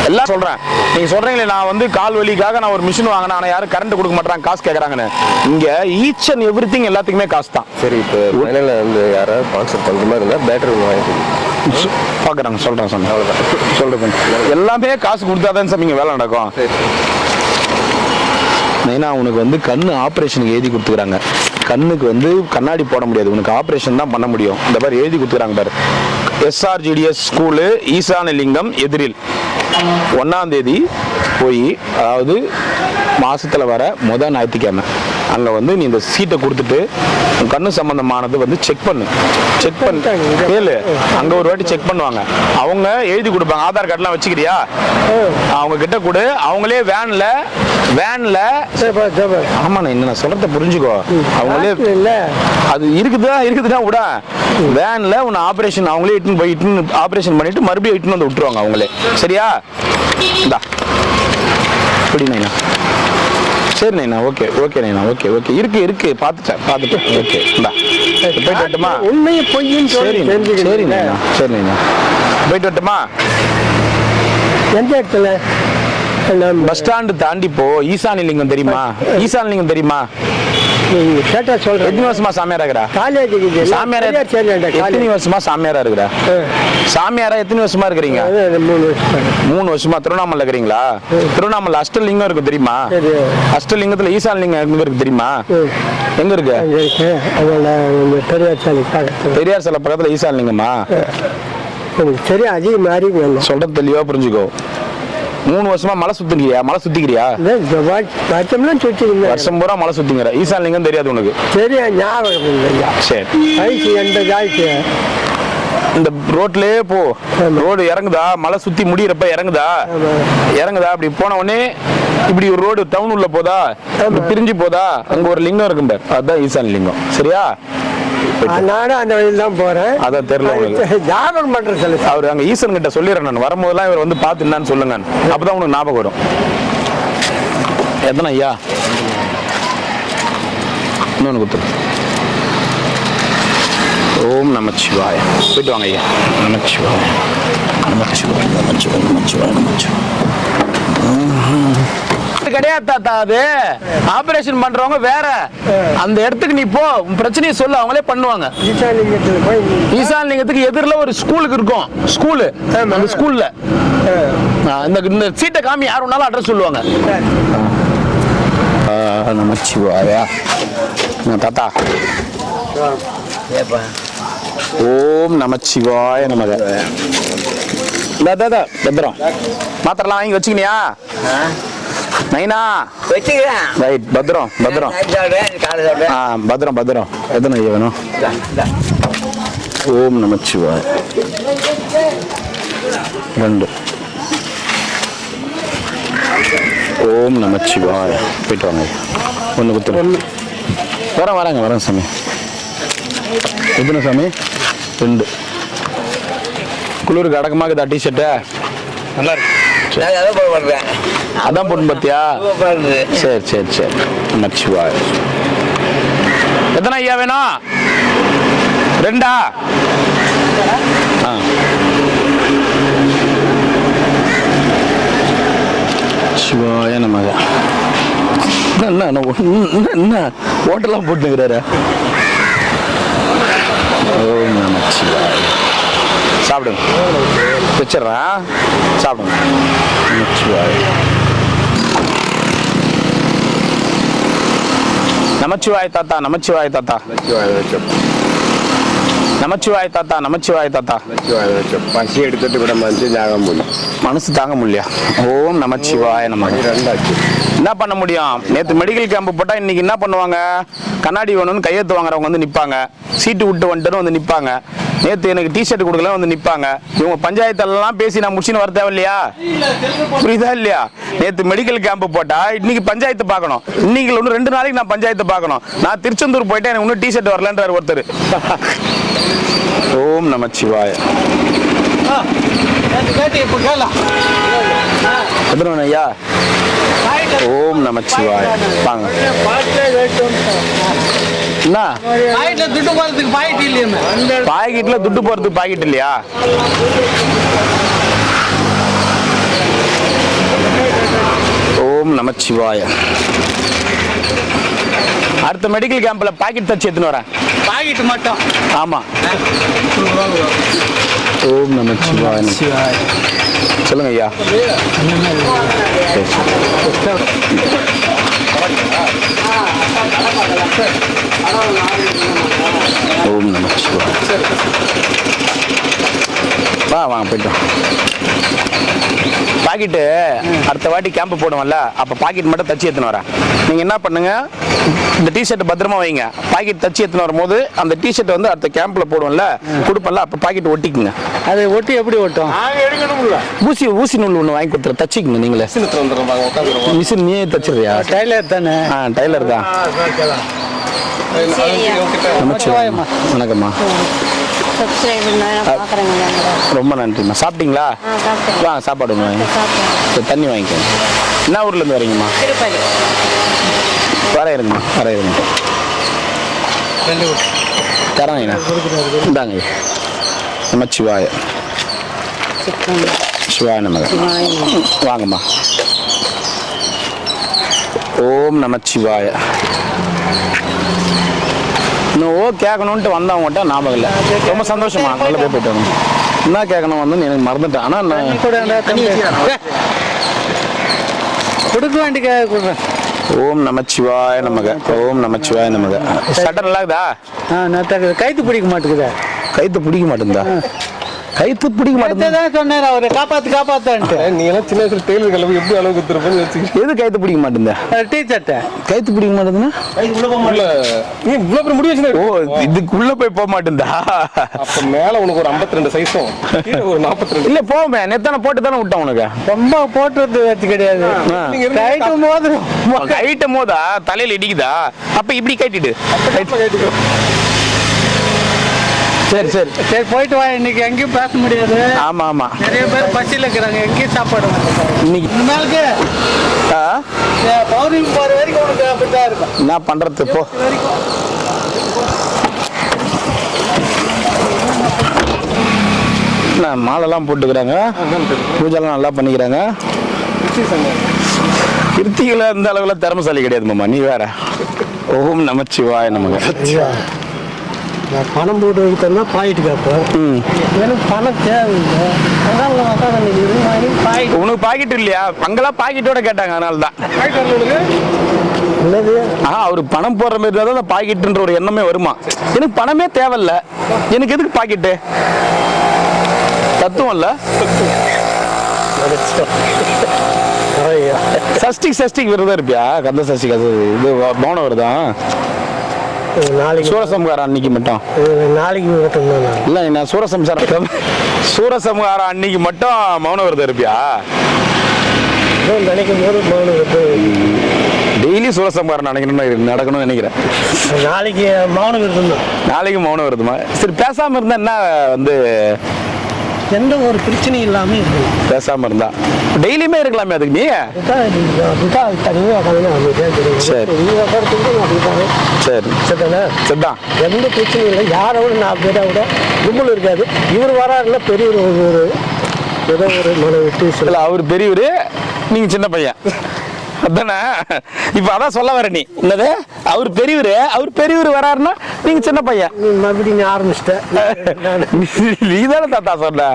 எல்லாம் சொல்றேன். நீங்க சொல்றீங்களே நான் வந்து கால் வலிக்காக நான் ஒரு மிஷின் வாங்கினேன், ஆனா யாரும் கரண்ட் கொடுக்க மாட்டாங்க, காசு கேட்கறாங்கன்னு. இங்க ஈச் அண்ட் எவ்ரிதிங் எல்லாத்துக்குமே காசு தான். சரி, இப்போ ஃபைனல்ல வந்து யாராவது ஸ்பான்சர் பண்ற மாதிரி இருந்தா பேட்டரி வாங்கி பாக்குறாங்க, சொல்றேன் சொல்றேன், எல்லாமே காசு கொடுத்தாதான் சார் நீங்க வேலை நடக்கும். மெயினா உனக்கு வந்து கண்ணு ஆப்ரேஷனுக்கு எழுதி கொடுத்துக்கிறாங்க. கண்ணுக்கு வந்து கண்ணாடி போட முடியாது, உனக்கு ஆப்ரேஷன் தான் பண்ண முடியும். இந்த மாதிரி எழுதி கொடுத்துக்கிறாங்க பாரு. SRGDS ஸ்கூலு ஈசானலிங்கம் எதிரில் 1ஆம் தேதி போய், அதாவது மாசத்துல வர முதல் ஞாயிற்றுக்கிழமை அங்க வந்து நீ இந்த சீட்டை கொடுத்துட்டு கண்ணு சம்பந்தமானது வந்து செக் பண்ணு கேளு. அங்க ஒரு வாட்டி செக் பண்ணுவாங்க, அவங்க எழுதி கொடுப்பாங்க. ஆதார் கார்டுலாம் வச்சுக்கிறியா, அவங்க கிட்ட கொடு, அவங்களே வேன்ல ஆமா நான் சொல்றத புரிஞ்சுக்கோ, அவங்களே அது இருக்குதுன்னா விட வேன்ல உன்னை ஆபரேஷன் அவங்களே இட்டுன்னு ஆபரேஷன் பண்ணிட்டு மறுபடியும் இட்டுன்னு வந்து விட்டுருவாங்க அவங்களே. சரியா? இந்தா இப்படி நைனா. சரி நைனா, ஓகே நைனா, ஓகே இருக்கு பார்த்துட்டேன் ஓகே. இந்தா போயிட்டு வரட்டுமா? உண்மையை பொய்யும் சரி நைனா, போயிட்டு வரட்டுமா? எந்த இடத்துல? பஸ் ஸ்டாண்டு தாண்டி போ. ஈசானலிங்கம் தெரியுமா? கேட்டா சொல்றேன். எத்தனை வருஷமா சாமியாரா இருக்கிறா? சாமியாரா எத்தனை வருஷமா சாமியாரா இருக்கிறா? சாமியாரா எத்தனை வருஷமா இருக்கிறீங்க? 3 வருஷமா. திருவண்ணாமலை இருக்கிறீங்களா? திருவண்ணாமலை அஷ்டலிங்கம் இருக்கு தெரியுமா? அஷ்டலிங்கத்துல ஈசானலிங்கம் எங்க இருக்கு தெரியுமா? எங்க இருக்கு? பெரியார் சிலை பக்கத்துல ஈசானலிங்கமா? சரி, அதிகம் மாறி சொல்றது தெளிவா புரிஞ்சுக்கோ. 3 வருஷமா மலை சுத்திக்கிறியா? வருஷம் பூரா மலை சுத்திங்கிற. ஈசானலிங்கம் தெரியாது உனக்கு? சரியா, ஞாபகம். சரி, இந்த ரோட்லயே போ. ரோடு இறங்குதா, மலை சுத்தி முடியறப்ப இறங்குதா, அப்படி போன உடனே இப்படி ஒரு ரோடு டவுன் உள்ள போதா, பிரிஞ்சு போதா, அங்க ஒரு லிங்கம் இருக்கும் பாரு, அதுதான் ஈசானலிங்கம். சரியா? நானும் அந்த வழியில் தான் போறேன். அதான் தெரியல உங்களுக்கு. ஞாபகம் பண்ற சொல்லு. அவர் அங்க ஈசன் கிட்ட சொல்லிடுறேன் நான், வரும்போதெல்லாம் இவர் வந்து பார்த்து என்னன்னு சொல்லுங்க, அப்பதான் உனக்கு ஞாபகம் வரும். எத்தனை ஐயா? இன்னொன்று கொடுத்துரு. ஓம் நமச்சிவாய. போயிட்டு வாங்க ஐயா. நமச்சிவாய. கிடையாது தாத்தா, அது ஆபரேஷன் பண்றவங்க வேற. அந்த இடத்துக்கு நீ போ, பிரச்சனையை சொல்லு, அவங்களே பண்ணுவாங்க. ஈசானலிங்கத்துக்கு எதிரில் ஒரு ஸ்கூலுக்கு இருக்கும், ஸ்கூலு. அந்த ஸ்கூல்ல இந்த சீட்டை காமி, யார் வேணாலும் அட்ரஸ் சொல்லுவாங்க. நமச்சிவாயா. தாத்தா ஓம் நமச்சிவாய நமக. பத்திரம் மாத்திரலாம் வாங்கி வச்சுக்கினியா நைனா? வச்சுக்கிறேன். ரைட், பத்திரம். பத்திரம். எத்தனை ஐயா வேணும்? ஓம் நமச்சிவாய. 2. ஓம் நமச்சிவாய. போயிட்டு வாங்க. 1 கொடுத்துரு. வரேன் சாமி. எத்தனை சாமி? 2. குளிருக்கு அடக்கமாக டிஷர்ட்டு நல்லா இருக்கு. அதான் பொண்ணு பத்தியா? சரி. நமச்சிவாய. எத்தனை ஐயா வேணும்? 2. சிவாய நமக. என்ன ஹோட்டலாம் போட்டுக்கிறாரு? ஓம் நமச்சிவாய. சாப்பிடுங்க, வச்சிடுறேன், சாப்பிடுங்க. நமச்சிவாய தாத்தா. நமச்சிவாய தாத்தா, நமச்சிவாய தாத்தா. பசி எடுத்துட்டு விட மனசு தாங்க முடியும். மனசு தாங்க முடியல. ஓம் நமச்சிவாய நமக. என்ன பண்ண முடியும்? நேற்று மெடிக்கல் கேம்ப் போட்டா இன்னைக்கு என்ன பண்ணுவாங்க? கண்ணாடி வேணும்னு கையெழுத்து வாங்குறவங்க வந்து நிப்பாங்க, சீட்டு விட்டு வந்துட்டு வந்து நிப்பாங்க. நேற்று எனக்கு டிஷர்ட் கொடுக்கல வந்து நிப்பாங்க. இவங்க பஞ்சாயத்தெல்லாம் பேசி நான் முடிச்சுன்னு வர தேவை இல்லையா? புரியுதா இல்லையா? நேற்று மெடிக்கல் கேம்ப் போட்டா இன்னைக்கு பஞ்சாயத்து பார்க்கணும். இன்னைக்கு ஒன்று 2 நாளைக்கு நான் பஞ்சாயத்து பார்க்கணும். நான் திருச்செந்தூர் போயிட்டு எனக்கு இன்னும் டிஷர்ட் வரலன்றார் ஒருத்தர். ஓம் நமச்சிவாய. ஐயா ஓம் நமச்சிவாய. வாங்க. என்ன பாக்கெட்ல துட்டு போறதுக்கு பாக்கெட் இல்லையா? ஓம் நமச்சிவாய. அடுத்த மெடிக்கல் கேம்ப்ல பாக்கெட் தச்சு எடுத்துன்னு வரேன். பாக்கெட் மட்டும். ஆமா. ஓம் நமச்சிவாய. சொல்லுங்க ஐயா. ஓம் நமச்சிவாய. வாங்க போயிட்டோம். பாக்கெட்டு அடுத்த வாட்டி கேம்ப் போடுவோம்ல, அப்போ பாக்கெட் மட்டும் தச்சு எடுத்துன்னு வரேன். நீங்கள் என்ன பண்ணுங்க, இந்த டிஷர்ட் பத்திரமா வைங்க. பாக்கெட் தச்சு எடுத்துன்னு வரும்போது அந்த டிஷர்ட் வந்து அடுத்த கேம்ப்ல போடுவோம்ல, கொடுப்பல, அப்போ பாக்கெட் ஒட்டிக்குங்க. அது ஒட்டி எப்படி ஒட்டும்? ஊசி நூல் ஒன்று வாங்கி கொடுத்துரு, தச்சுக்குங்க நீங்களே. மிஷின் நீயே தச்சிருக்கியா? டைலர் தானே? டைலர் தான். வணக்கம்மா. ரொம்ப நன்றிம்மா. சாப்பிட்டீங்களா? சாப்பாடு தண்ணி வாங்கிக்கோங்க. என்ன ஊர்ல இருந்து வரீங்கம்மா? வர இருங்கம்மா, வர இருங்க. தரேங்கண்ணா, இந்தாங்க. நமச்சிவாய. சிவாய நமக. வாங்கம்மா. ஓம் நமச்சிவாய. இன்னும் கேட்கணுன்ட்டு வந்தவங்ககிட்ட ஞாபகம் இல்லை. ரொம்ப சந்தோஷமா. நல்ல போய் போயிட்டு வரணும். என்ன கேட்கணும் வந்து எனக்கு மறந்துட்டேன். ஆனால் நான் கொடுக்க வேண்டிய கொடுறேன். ஓம் நமச்சிவாய நமக. ஓம் நமச்சிவாய நமக. சட்டை நல்லா இருக்குதா? கைத்து பிடிக்க மாட்டேங்குதா? கைத்து பிடிக்க மாட்டேங்குதா? கைத்து பிடிக்க மாட்டேங்குது சொன்னார் அவரு. காப்பாத்தான்ட்டு. நீ எல்லாம் சின்ன வயசுல டெய்லர் கிளம்பி எப்படி அளவு குத்துருப்பேன்னு வச்சுக்க. எது கைத்து பிடிக்க மாட்டேங்குதா? டீ சட்டை கைத்து பிடிக்க மாட்டேங்குதுன்னா ஓ, இதுக்குள்ள போய் போக மாட்டேங்குதா? அப்ப மேல உனக்கு ஒரு 52 சைஸும் ஒரு 42. இல்ல போமே, நெத்தான போட்டு தானே விட்டேன் உனக்கு. ரொம்ப போட்டுறது வச்சு கிடையாது. கைட்டும் போதா தலையில இடிக்குதா? அப்ப இப்படி கட்டிடு. சரி சரி சரி, போயிட்டு வா. இன்னைக்கு எங்கேயும் பேச முடியாது. ஆமா ஆமா, நிறைய பேர் பசியில் இருக்கிறாங்க. எங்கேயும் சாப்பாடு இன்னைக்கு மேலுக்கு பௌர்ணமி போற வரைக்கும் உனக்கு அப்படித்தான் இருக்கும். என்ன பண்றது போ. மாலைலாம் போட்டுக்கிறாங்க, பூஜைலாம் நல்லா பண்ணிக்கிறாங்க. கிருத்திகளை இந்த அளவுல திறமசாலி கிடையாது மாமா, நீ வேற. ஓம் நமச்சிவாய நமக. பணம் போட்டு பாயிட்டு கேட்பேன். எனக்கு பணம் தேவையில்லை. உனக்கு பாக்கெட் இல்லையா? அங்கெல்லாம் பாக்கெட்டோட கேட்டாங்க, அதனால தான். அவரு பணம் போடுற மாதிரி தான் அந்த பாக்கெட்டுன்ற ஒரு எண்ணமே வருமா? எனக்கு பணமே தேவையில்ல, எனக்கு எதுக்கு பாக்கெட்டு? தத்துவம் இல்ல. சஷ்டிக்கு விரதம் இருப்பியா? கந்த சஷ்டிக்கு அது இது மௌன விரதம். நாளைக்கு சூரசம்ஹாரம் அன்னைக்கு மட்டும். நாளைக்கு மட்டும் இல்ல, நான் சூரசம்ஹாரம் அன்னைக்கு மட்டும் மௌன விரதம் இருப்பியா? நினைக்கும் போது மௌன விரதம். டெய்லி சூரசம்ஹாரம் நடக்கணும்னு நினைக்கிறேன். நாளைக்கு மௌன விரதம் தான். நாளைக்கு மௌன விரதமா? சரி, பேசாம இருந்தா என்ன வந்து எந்த ஒரு பிரச்சனையும் இல்லாம இருக்கு. பேசாம இருந்தா டெய்லியுமே இருக்கலாமே. அதுக்கு நீ சரி சரிதான். எந்த பிரச்சனையும் இல்லை. யாரோட 4 பேரை விட கும்பல் இருக்காது. இவர் வராருல பெரியவர், ஏதோ ஒரு மன விட்டு சொல்ல. அவர் பெரியவர், நீங்க சின்ன பையன் அதானே? இப்ப அதான் சொல்ல வர. நீ என்னது? அவர் பெரியவர் வராருன்னா நீங்க சின்ன பையன். மறுபடியும் நீ ஆரம்பிச்சிட்ட. நீ தானே தாத்தா சொன்ன.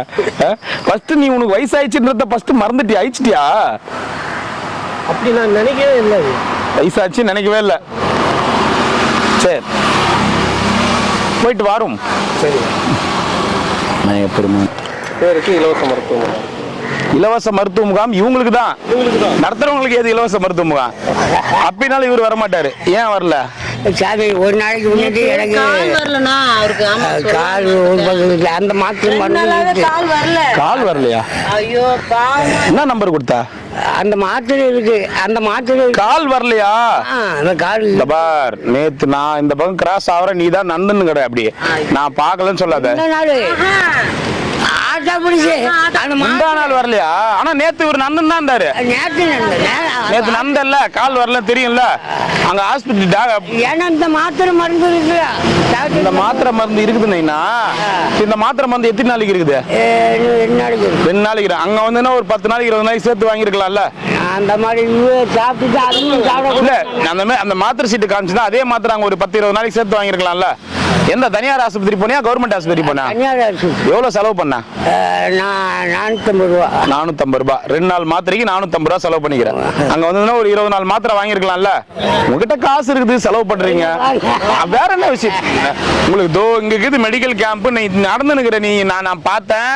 ஃபர்ஸ்ட் நீ உனக்கு வயசாயிடுச்சுன்றத ஃபர்ஸ்ட் மறந்துட்டியா? ஆயிடுச்சிட்டியா? அப்படி நான் நினைக்கவே இல்லை. வயசாச்சு நினைக்கவே இல்லை. சரி, போயிட்டு வரும். சரி. பேருக்கு இலவச மருத்துவம். இலவச மருத்துவ முகாம் இவங்களுக்கு தான், நடத்துறவங்களுக்கு ஏது இலவச மருத்துவ முகாம்? அப்படினாலும் இவர் வரமாட்டாரு. ஏன் வரல? சாமி ஒரு நாளைக்கு முன்னாடி எனக்கு கால் அந்த மாத்திரம் கால் வரலையா? என்ன நம்பர் கொடுத்தா? அந்த மாத்திரை இருக்கு, அந்த மாத்திரை கால் வரலையா? அந்த கால் பார், நேத்து நான் இந்த பக்கம் கிராஸ் ஆவற, நீ தான் நந்தன்னு கடை. அப்படி நான் பாக்கலன்னு சொல்லாத. நாள் வரலையா? ஆனா நேத்து ஒரு நந்தன் தான் இருந்தாரு. நேத்து நந்தல்ல, கால் வரல தெரியும்ல. அங்க ஹாஸ்பிட்டல் இந்த மாத்திரை மருந்து இருக்கு. இந்த மாத்திரை மருந்து இருக்குதுன்னா இந்த மாத்திரை மருந்து எத்தனை நாளைக்கு இருக்குது? 2 நாளைக்கு. அங்க வந்து ஒரு 10 நாளைக்கு 20 நாளைக்கு சேர்த்து வாங்கிருக்கலாம்ல. அந்த மாதிரி அந்த மாத்திரை சீட்டு காமிச்சுன்னா அதே மாத்திரை அங்க ஒரு 10-20 நாளைக்கு சேர்த்து வாங்கிருக்கலாம்ல. எந்த தனியார் ஆஸ்பத்திரி போனியா கவர்மெண்ட் ஆஸ்பத்திரி போனா? எவ்வளவு செலவு பண்ண? 450 ரூபா. 450 ரூபாய். 2 நாள் மாத்திரைக்கு 450 ரூபாய் செலவு பண்ணிக்கிறேன். அங்க வந்து ஒரு 20 நாள் மாத்திரை வாங்கிருக்கலாம்ல. உங்ககிட்ட காசு இருக்குது, செலவு பண்றீங்க. வேற என்ன விஷயம் உங்களுக்கு? தோ இங்க இருக்குது மெடிக்கல் கேம்ப், நீ நடந்துனுக்கிற. நீ நான் பார்த்தேன்.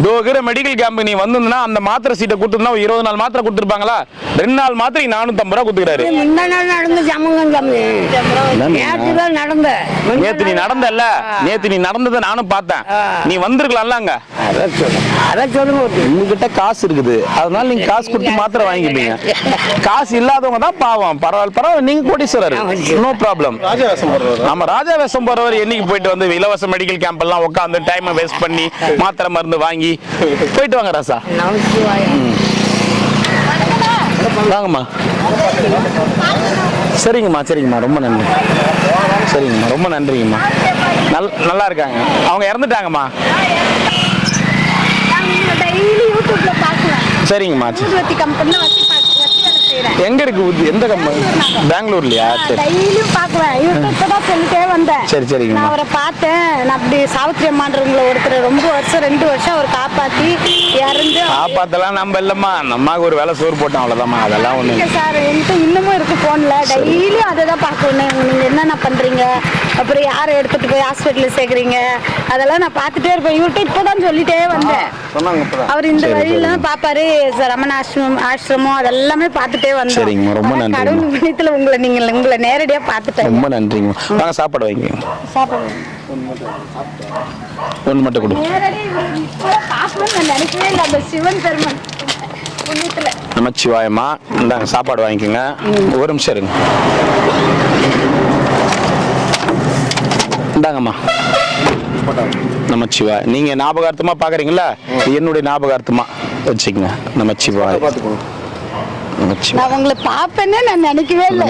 தோ இருக்கிற மெடிக்கல் கேம்ப் நீ வந்ததுன்னா அந்த மாத்திரை சீட்டை கொடுத்துருந்தா 20 நாள் மாத்திரை கொடுத்துருப்பாங்களா? 2 நாள் மாத்திரை 450 ரூபாய் கொடுத்துக்கிறாரு. நேத்து நீ நடந்தல்ல, நேத்து நீ நடந்ததை நானும் பார்த்தேன். நீ வந்திருக்கலாம்ல அங்க. உங்ககிட்ட காசு இருக்குது, அதனால நீங்க காசு கொடுத்து மாத்திரை வாங்கிப்பீங்க. காசு இல்லாதவங்க தான் பாவம். பரவாயில்ல, நீங்க கோடீஸ்வரர், நோ ப்ராப்ளம். நம்ம ராஜா வேஷம் போறவர் என்னைக்கு போயிட்டு வந்து இலவச மெடிக்கல் கேம்ப் எல்லாம் உட்காந்து டைமை வேஸ்ட் பண்ணி மாத்திரை மருந்து வாங்கி போயிட்டு வாங்க ராசா. வாங்கம்மா. சரிங்கம்மா, சரிங்கம்மா, ரொம்ப நன்றி. சரிங்கம்மா, ரொம்ப நன்றிங்கம்மா. நல்லா இருக்காங்க. அவங்க இறந்துட்டாங்கம்மா. சரிங்கம்மா. எங்க இருக்கு? எந்த கம்பெனி? பெங்களூர்லயா? டெய்லியும் பாக்குவேன். யூடியூப்ல தான் சொல்லிட்டே வந்தேன். சரி சரிங்க. நான் அவரை பார்த்தேன். நான் அப்படி சாவித்திரி அம்மான்றவங்கள ஒருத்தர் ரொம்ப வருஷம் 2 வருஷம் அவர் காப்பாத்தி இறந்து. காப்பாத்தலாம் நம்ம இல்லம்மா, நம்மாக்கு ஒரு வேலை சோறு போட்டோம் அவ்வளவுதாம்மா. அதெல்லாம் ஒண்ணு இல்ல சார், என்கிட்ட இன்னமும் இருக்கு போன்ல. டெய்லியும் அதை தான் பார்க்கணும். நீங்க என்னென்ன பண்றீங்க, அப்புறம் யாரை எடுத்துட்டு போய் ஹாஸ்பிட்டல்ல சேர்க்குறீங்க, அதெல்லாம் நான் பார்த்துட்டே இருப்பேன். யூடியூப் இப்பதான் சொல்லிட்டே வந்தேன். அவர் இந்த வழியில தான் பாப்பாரு. ரமண ஆசிரமம் அதெல்லாமே பார்த்துட்டே வந்தேன். சரிங்க, ரொம்ப நன்றி. கடவுள் புண்ணியத்துல உங்களை நேரடியா பார்த்துட்டேன். ரொம்ப நன்றிங்க. வாங்க சாப்பாடு வைங்க. சாப்பாடு ஒன்று மட்டும் கொடு. நினைக்கவே இல்லை அந்த சிவன் பெருமான் புண்ணியத்துல. நமச்சிவாயம்மா, இந்தாங்க சாப்பாடு வாங்கிக்கோங்க. ஒரு நிமிஷம் இருங்க. இந்தாங்கம்மா. நமச்சிவாய். நீங்க ஞாபகார்த்தமா பாக்குறீங்களா? என்னுடைய ஞாபகார்த்தமா வச்சுக்கங்க. நமச்சிவாய். நான் உங்களை பாப்பேன்னு நான் நினைக்கவே இல்லை.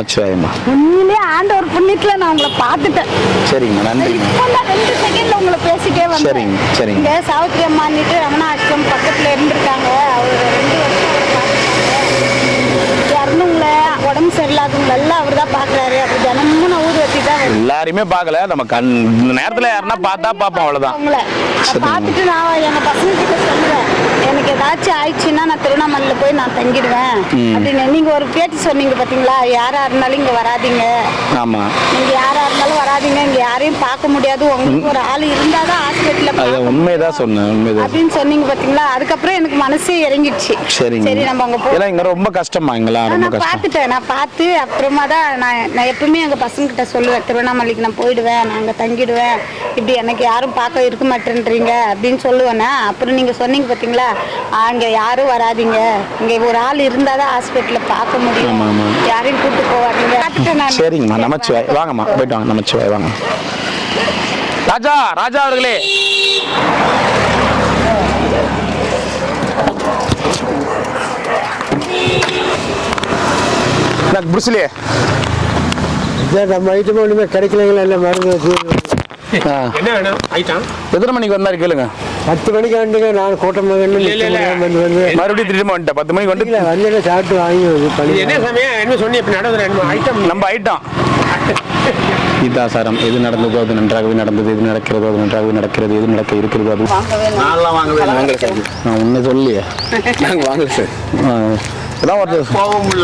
உண்மையிலே ஆண்டவர் புண்ணியத்துல நான் உங்களை பார்த்துட்டேன். சரிங்க, நன்றி. 2 செகண்ட்ல உங்களை பேசிட்டே வந்தேன். சரிங்க சரிங்க. இங்க சாவித்திரி அம்மான்னுட்டு ரமண ஆசிரமம் பக்கத்துல இருந்திருக்காங்க. அவர் 2 வருஷம் இறந்தவங்கள, உடம்பு சரியில்லாதவங்க எல்லாம் அவர் தான் பாக்குறாரு. அப்படி தினமும் நான் ஊதுவத்தி தான். எல்லாருமே பார்க்கல, நம்ம கண் நேரத்துல யாருன்னா பார்த்தா பார்ப்போம், அவ்வளவுதான். உங்களை பார்த்துட்டு நான் எங்க பசங்க கிட்ட சொல்லுவேன், எனக்கு ஏதாச்சும் ஆயிடுச்சுன்னா நான் திருவண்ணாமலையில போய் நான் தங்கிடுவேன் அப்படின்னு. நீங்க ஒரு பேட்டி சொன்னீங்க பாத்தீங்களா, யாரா இருந்தாலும் இங்க வராதீங்க. ஆமா, நீங்க யாரா இருந்தாலும் வராதீங்க, இங்க யாரையும் பார்க்க முடியாது, உங்களுக்கு ஒரு ஆள் இருந்தாதான் ஹாஸ்பிட்டல்ல. உண்மைதான் சொன்னேன், உண்மைதான் அப்படின்னு சொன்னீங்க பாத்தீங்களா. அதுக்கப்புறம் எனக்கு மனசே இறங்கிடுச்சு. சரி நம்ம அங்க போய் இங்க ரொம்ப கஷ்டமா நான் பார்த்துட்டேன். நான் பார்த்து அப்புறமா தான் நான் எப்பவுமே எங்க பசங்க கிட்ட சொல்லுவேன், திருவண்ணாமலைக்கு நான் போயிடுவேன், நான் அங்க தங்கிடுவேன், இப்படி எனக்கு யாரும் பார்க்க இருக்க மாட்டேன்றீங்க அப்படின்னு சொல்லுவேன்னா. அப்புறம் நீங்க சொன்னீங்க பாத்தீங்களா, அங்க யாரும் வராதீங்க, இங்க ஒரு ஆள் இருந்தாதான் ஹாஸ்பிட்டல்ல பார்க்க முடியும், யாரையும் கூட்டு போவாதீங்க. சரிங்கம்மா. நமச்சிவாய். வாங்கம்மா, போயிட்டு வாங்க. நமச்சிவாய். வாங்க. ராஜா, ராஜா அவர்களே. புருசிலே நம்ம ஐட்டம் ஒன்றுமே கிடைக்கலங்களா? இல்லை மருந்து என்ன வேணும் ஐட்டம்? எத்தனை மணிக்கு வந்தாரு கேளுங்க. 10 மணிக்கு வந்துங்க. நான் கூட்டம் மறுபடியும் திரும்ப வந்துட்டேன். 10 மணிக்கு வந்து வந்து சாப்பிட்டு வாங்கி என்ன சமயம் என்ன சொன்னி இப்ப நடந்தது ஐட்டம் நம்ம ஐட்டம் கீதாசாரம். எது நடந்ததோ அது நன்றாகவே நடந்தது, எது நடக்கிறதோ அது நன்றாகவே நடக்கிறது, எது நடக்க இருக்கிறதோ அது. நான் உன்னை சொல்லியே வாங்கல சார். இதான் ஒருத்தர்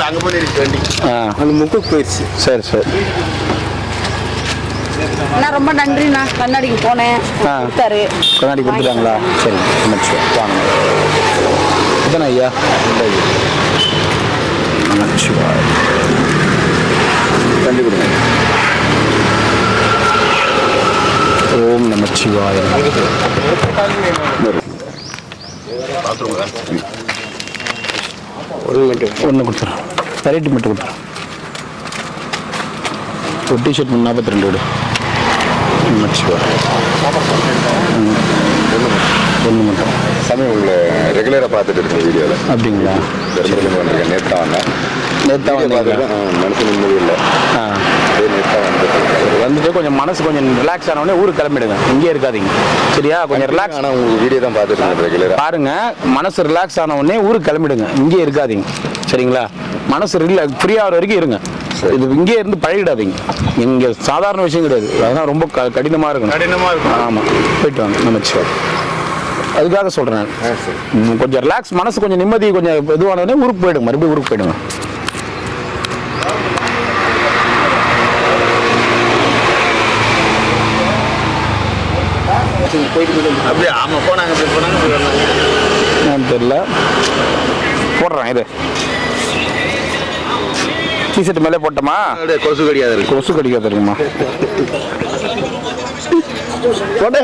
அங்கே போய் அந்த முக்கு போயிடுச்சு. சரி சரி. நான் ரொம்ப நன்றிண்ணா. கண்ணாடிக்கு போனேன் கொடுத்தாரு. கண்ணாடி கொடுத்துட்டாங்களா? சரி நமச்சிவாய். வாங்க எத்தனை ஐயா? நமச்சிவாய். கண்டி கொடுங்க. ஓம் நமச்சிவாய. ஒன்று கொடுத்துறேன். வெரைட்டி மட்டும் கொடுத்துறேன். ஒரு டிஷர்ட் 42 விடு. நமச்சிவாய. ஒன்று மட்டும். சாமி உங்களை ரெகுலராக பார்த்துட்டு இருக்கேன் வீடியோவில். அப்படிங்களா? தர்மபுரியில் வந்திருக்கேன். நேற்று வந்தேன். மனசு நிம்மதி இல்லை. வந்துட்டு கொஞ்சம் மனசு கொஞ்சம் ரிலாக்ஸ் ஆனவொடனே ஊருக்கு கிளம்பிடுங்க. இங்கே இருக்காதீங்க சரியா? கொஞ்சம் ரிலாக்ஸ். ஆனால் உங்கள் வீடியோ தான் பார்த்துட்டு இருக்கேன் ரெகுலராக. பாருங்க, மனசு ரிலாக்ஸ் ஆனவொடனே ஊருக்கு கிளம்பிடுங்க. இங்கே இருக்காதீங்க சரிங்களா? மனசு ஃப்ரீ ஆகிற வரைக்கும் இருங்க. இது இங்கே இருந்து பழகிடாதீங்க. இங்கே சாதாரண விஷயம் கிடையாது. அதெல்லாம் ரொம்ப கடினமாக இருக்கும். ஆமாம், போயிட்டு வாங்க. நமச்சிவாய். அதுக்காக சொல்கிறேன். கொஞ்சம் ரிலாக்ஸ், மனசு கொஞ்சம் நிம்மதி கொஞ்சம் இதுவானோடனே ஊருக்கு போயிடுங்க. மறுபடியும் ஊருக்கு போயிடுங்க. அப்படியே ஆமாம் போனாங்க. தெரியல, போடுறேன். இது டிஷர்ட் மேலே போட்டோமா? கொசு கடிக்காது இருக்கு. கொசு கடிக்காது இருக்குமா? பொறுமையா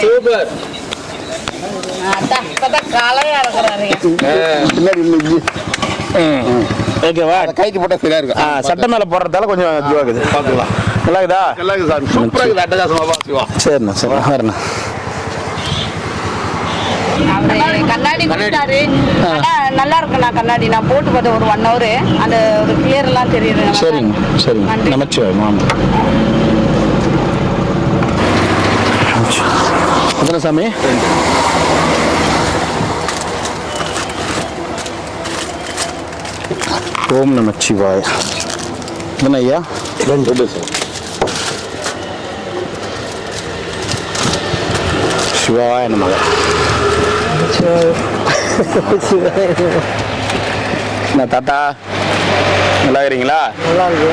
சூப்பர். ஓகேவா? கைக்கு போட்டால் சரியா இருக்கும். சட்டை மேல போடுறதால கொஞ்சம் இதுவாகுது. பார்க்கலாம். நல்லா இருக்குதா? நல்லா இருக்குது சார். சூப்பராக இருக்குது. அட்டகாசமாக பார்த்துக்குவோம். சரிண்ணா சரி வரண்ணா. கண்ணாடி கொடுத்தாரு. நல்லா இருக்குண்ணா கண்ணாடி. நான் போட்டு பார்த்தேன் ஒரு 1 hour. அந்த ஒரு கிளியர் எல்லாம் தெரியுது. சரிங்க சரிங்க. நமச்சிவாய். மாமா எத்தனை சாமி? ஓம் நமச்சிவாய. என்ன ஐயா? 2 சிவாய நமக. என்ன தாத்தா நல்லா இருக்கிறீங்களா? நல்லா இருக்கு.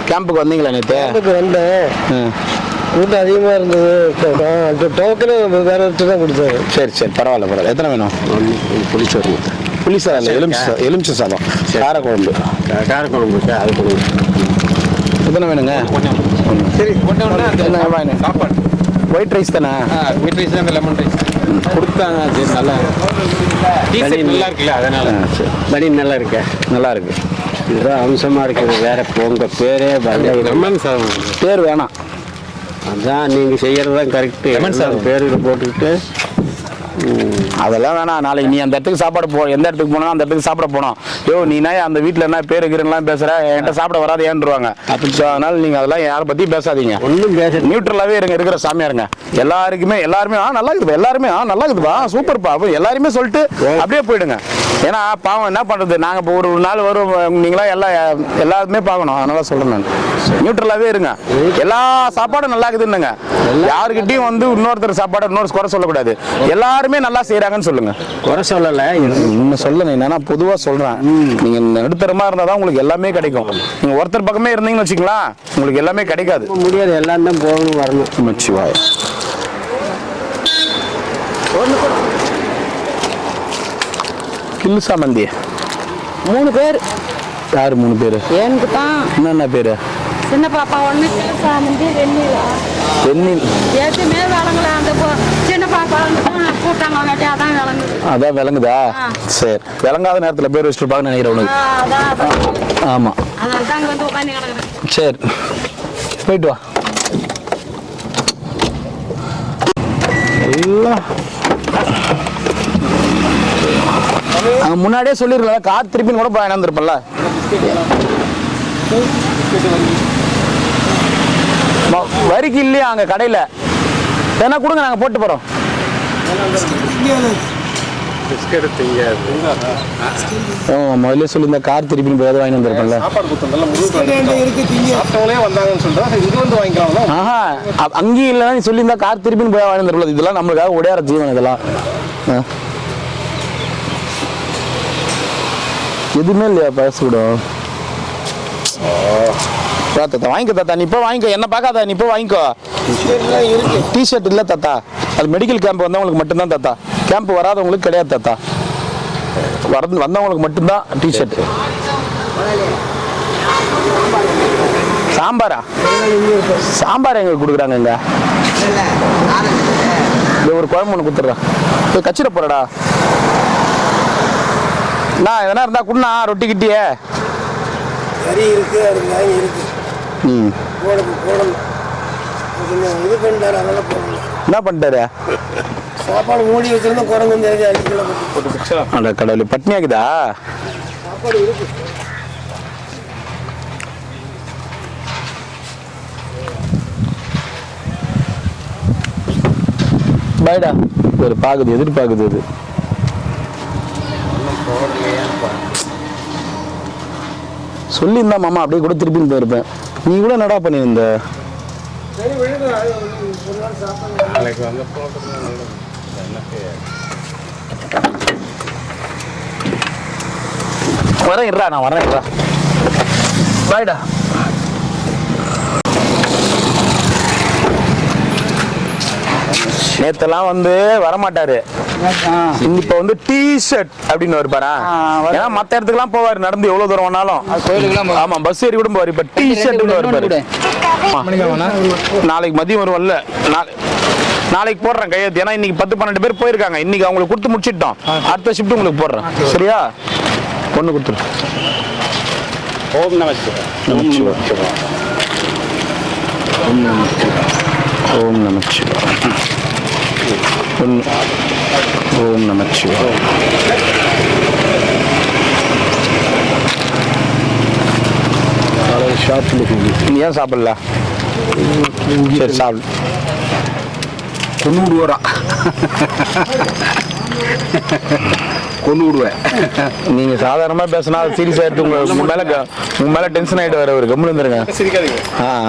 கேம்புக்கு வந்தீங்களா நேற்று? கேம்புக்கு வந்தேன். கூட்டம் அதிகமாக இருந்தது. டோக்கனு வேற ஒருத்தர் தான் கொடுத்தாரு. சரி சரி பரவாயில்ல. எத்தனை வேணும்? புளிச்சோறு. புளிசாதம் இல்லை, எலுமிச்சை சாதம், காரக்குழம்பு. அது கொடுங்க. எத்தனை வேணுங்க? சரி சாப்பாடு ஒயிட் ரைஸ் தானே? ஒயிட் ரைஸ் தான். லெமன் ரைஸ் கொடுத்தாங்க. சரி நல்லா நல்லா இருக்குல்ல, அதனால பனி நல்லா இருக்கு. நல்லா இருக்கு. இதுதான் அம்சமாக இருக்குது. வேற உங்கள் பேரே லெமன் சாதம். பேர் வேணாம். அதான் நீங்கள் செய்கிறது தான் கரெக்டு. லெமன் சாதம் பேரில் போட்டுக்கிட்டு அதெல்லாம் வேணாம். நாளைக்கு நீ அந்த இடத்துக்கு சாப்பாடு எந்த இடத்துக்கு போனோம் அந்த இடத்துக்கு சாப்பிட போனோம். யோ நீனா அந்த வீட்டில் என்ன பேரு கீரெல்லாம் பேசுற, என்கிட்ட சாப்பிட வராது ஏன்றுவாங்க. அதனால நீங்கள் அதெல்லாம் யாரை பற்றி பேசாதீங்க. ஒன்றும் பேச நியூட்ரலாகவே இருக்கிற சாமியாருங்க. எல்லாருமே நல்லா இருக்குது. எல்லாருமே நல்லா இருக்குதுப்பா, சூப்பர்ப்பா எல்லாருமே சொல்லிட்டு அப்படியே போயிடுங்க. ஏன்னா பாவம் என்ன பண்ணுறது, நாங்கள் இப்போ ஒரு நாள் வரும், நீங்களாம் எல்லாருமே பார்க்கணும். அதனால சொல்கிறேன் நான், நியூட்ரலாகவே இருங்க. எல்லா சாப்பாடும் நல்லா இருக்குதுன்னுங்க. யாருக்கிட்டையும் இன்னொருத்தர் சாப்பாடு இன்னொரு குறை சொல்லக்கூடாது. எல்லாருமே நல்லா செய்கிறாங்கன்னு சொல்லுங்க. குறை சொல்லலை, இன்னும் சொல்லணும். என்னன்னா பொதுவாக சொல்கிறேன், நீங்கள் நடுத்தரமாக இருந்தால் தான் உங்களுக்கு எல்லாமே கிடைக்கும். நீங்கள் ஒருத்தர் பக்கமே இருந்தீங்கன்னு வச்சுங்களா, உங்களுக்கு எல்லாமே கிடைக்காது. முடியாது. எல்லாம் தான் போகணும் வரணும். நமச்சிவாய. கில்லு சாமந்தி 3 பேர். யார் 3 பேர்? எனக்கு தான். என்னென்ன பேர்? சின்ன பாப்பா 1, சாமந்தி, வெண்ணிலா. எதுவுமே விளங்கல. அந்த சின்ன பாப்பா கூட்டாங்க அதான் விளங்குது. அதான் விளங்குதா? சரி, விளங்காத நேரத்தில் பேர் வச்சுருப்பாங்கன்னு நினைக்கிறேன் உனக்கு. ஆமாம், அதனால தான் அங்கே வந்து உட்காந்து கிடக்குறேன். சரி போயிட்டு வா. எல்லாம் முன்னாடியே சொல்லிருக்கல, கார் திருப்பின்னு கூட பயணந்திருப்பல. வரிக்கு இல்லையா அங்க கடையில? வேணா கொடுங்க, நாங்க போட்டு போறோம். முதல்ல சொல்லி இந்த கார் திருப்பி போய் வாங்கி வந்திருப்பேன்ல. ஆஹா அங்கேயும் இல்லைன்னா நீ சொல்லியிருந்தா கார் திருப்பி போய் வாங்கி வந்திருப்பல. இதெல்லாம் நம்மளுக்காக உடையார ஜீவன் இதெல்லாம். எதுவுமே இல்லையா பேச விடும். தாத்தா வாங்கிக்கோ தாத்தா, நீ இப்போ வாங்கிக்கோ, என்ன பார்க்காத, நீ இப்போ வாங்கிக்கோ. டிஷர்ட் இல்லை தாத்தா, அது மெடிக்கல் கேம்ப் வந்தவங்களுக்கு மட்டும்தான் தாத்தா, கேம்ப் வராதவங்களுக்கு கிடையாது தாத்தா, வந்தவங்களுக்கு மட்டும்தான் டிஷர்ட். சாம்பாரா? சாம்பார் எங்களுக்கு கொடுக்குறாங்க இங்க. ஒரு குழம்பு ஒன்று கொடுத்துட்றா, போய் கச்சிட போறடா. நான் எதனா இருந்தா குண்ணா ரொட்டி கிட்டியே இருக்கு. அது இருக்கு. இது பண்ணிட்டாரு, அதெல்லாம் போடணும். என்ன பண்ணிட்டாரு? சாப்பாடு மூடி வச்சிருந்தா குரங்கு வந்து கடவுள் பட்னியாக்குதா? சாப்பாடு இருக்கு. பாய்டா ஒரு பாக்குது, எதிர்பார்க்குது அது. சொல்லியிருந்தா மாமா அப்படியே கூட திருப்பி போயிருப்பேன். நீ கூட என்னடா பண்ணியிருந்த? வரேன் இருடா, நான் வரேன் இருடா. பாய்டா. நேத்தெல்லாம் வந்து வரமாட்டாரு, இப்ப வந்து டிஷர்ட் அப்படின்னு வருப்பாரா? ஏன்னா மத்த இடத்துக்குலாம் போவாரு, நடந்து எவ்வளவு தூரம் வேணாலும். ஆமா பஸ் ஏறி கூட போவாரு. இப்ப டிஷர்ட் வருப்பாரு. நாளைக்கு மதியம் வருவல்ல, நாளைக்கு போடுறேன் கையெழுத்து. ஏன்னா இன்னைக்கு 10-12 பேர் போயிருக்காங்க, இன்னைக்கு அவங்களுக்கு கொடுத்து முடிச்சிட்டோம். அடுத்த ஷிஃப்ட் உங்களுக்கு போடுறேன், சரியா? பொண்ணு கொடுத்துரு. ஓம் நமச்சிவாய. ஓம் நமச்சிவாய. ஓம் நமச்சிவாய. ஓம் நமச்சிவாய. நீ ஏன் சாப்பிடல? சரி சாப்பிடு. 90 ரூபா கொண்டு விடுவேன். நீங்க சாதாரணமா பேசினா சீரியஸா எடுத்து உங்க மேல டென்ஷன் ஆயிட்டு வர. ஒரு கம்முன்னு வந்துருங்க.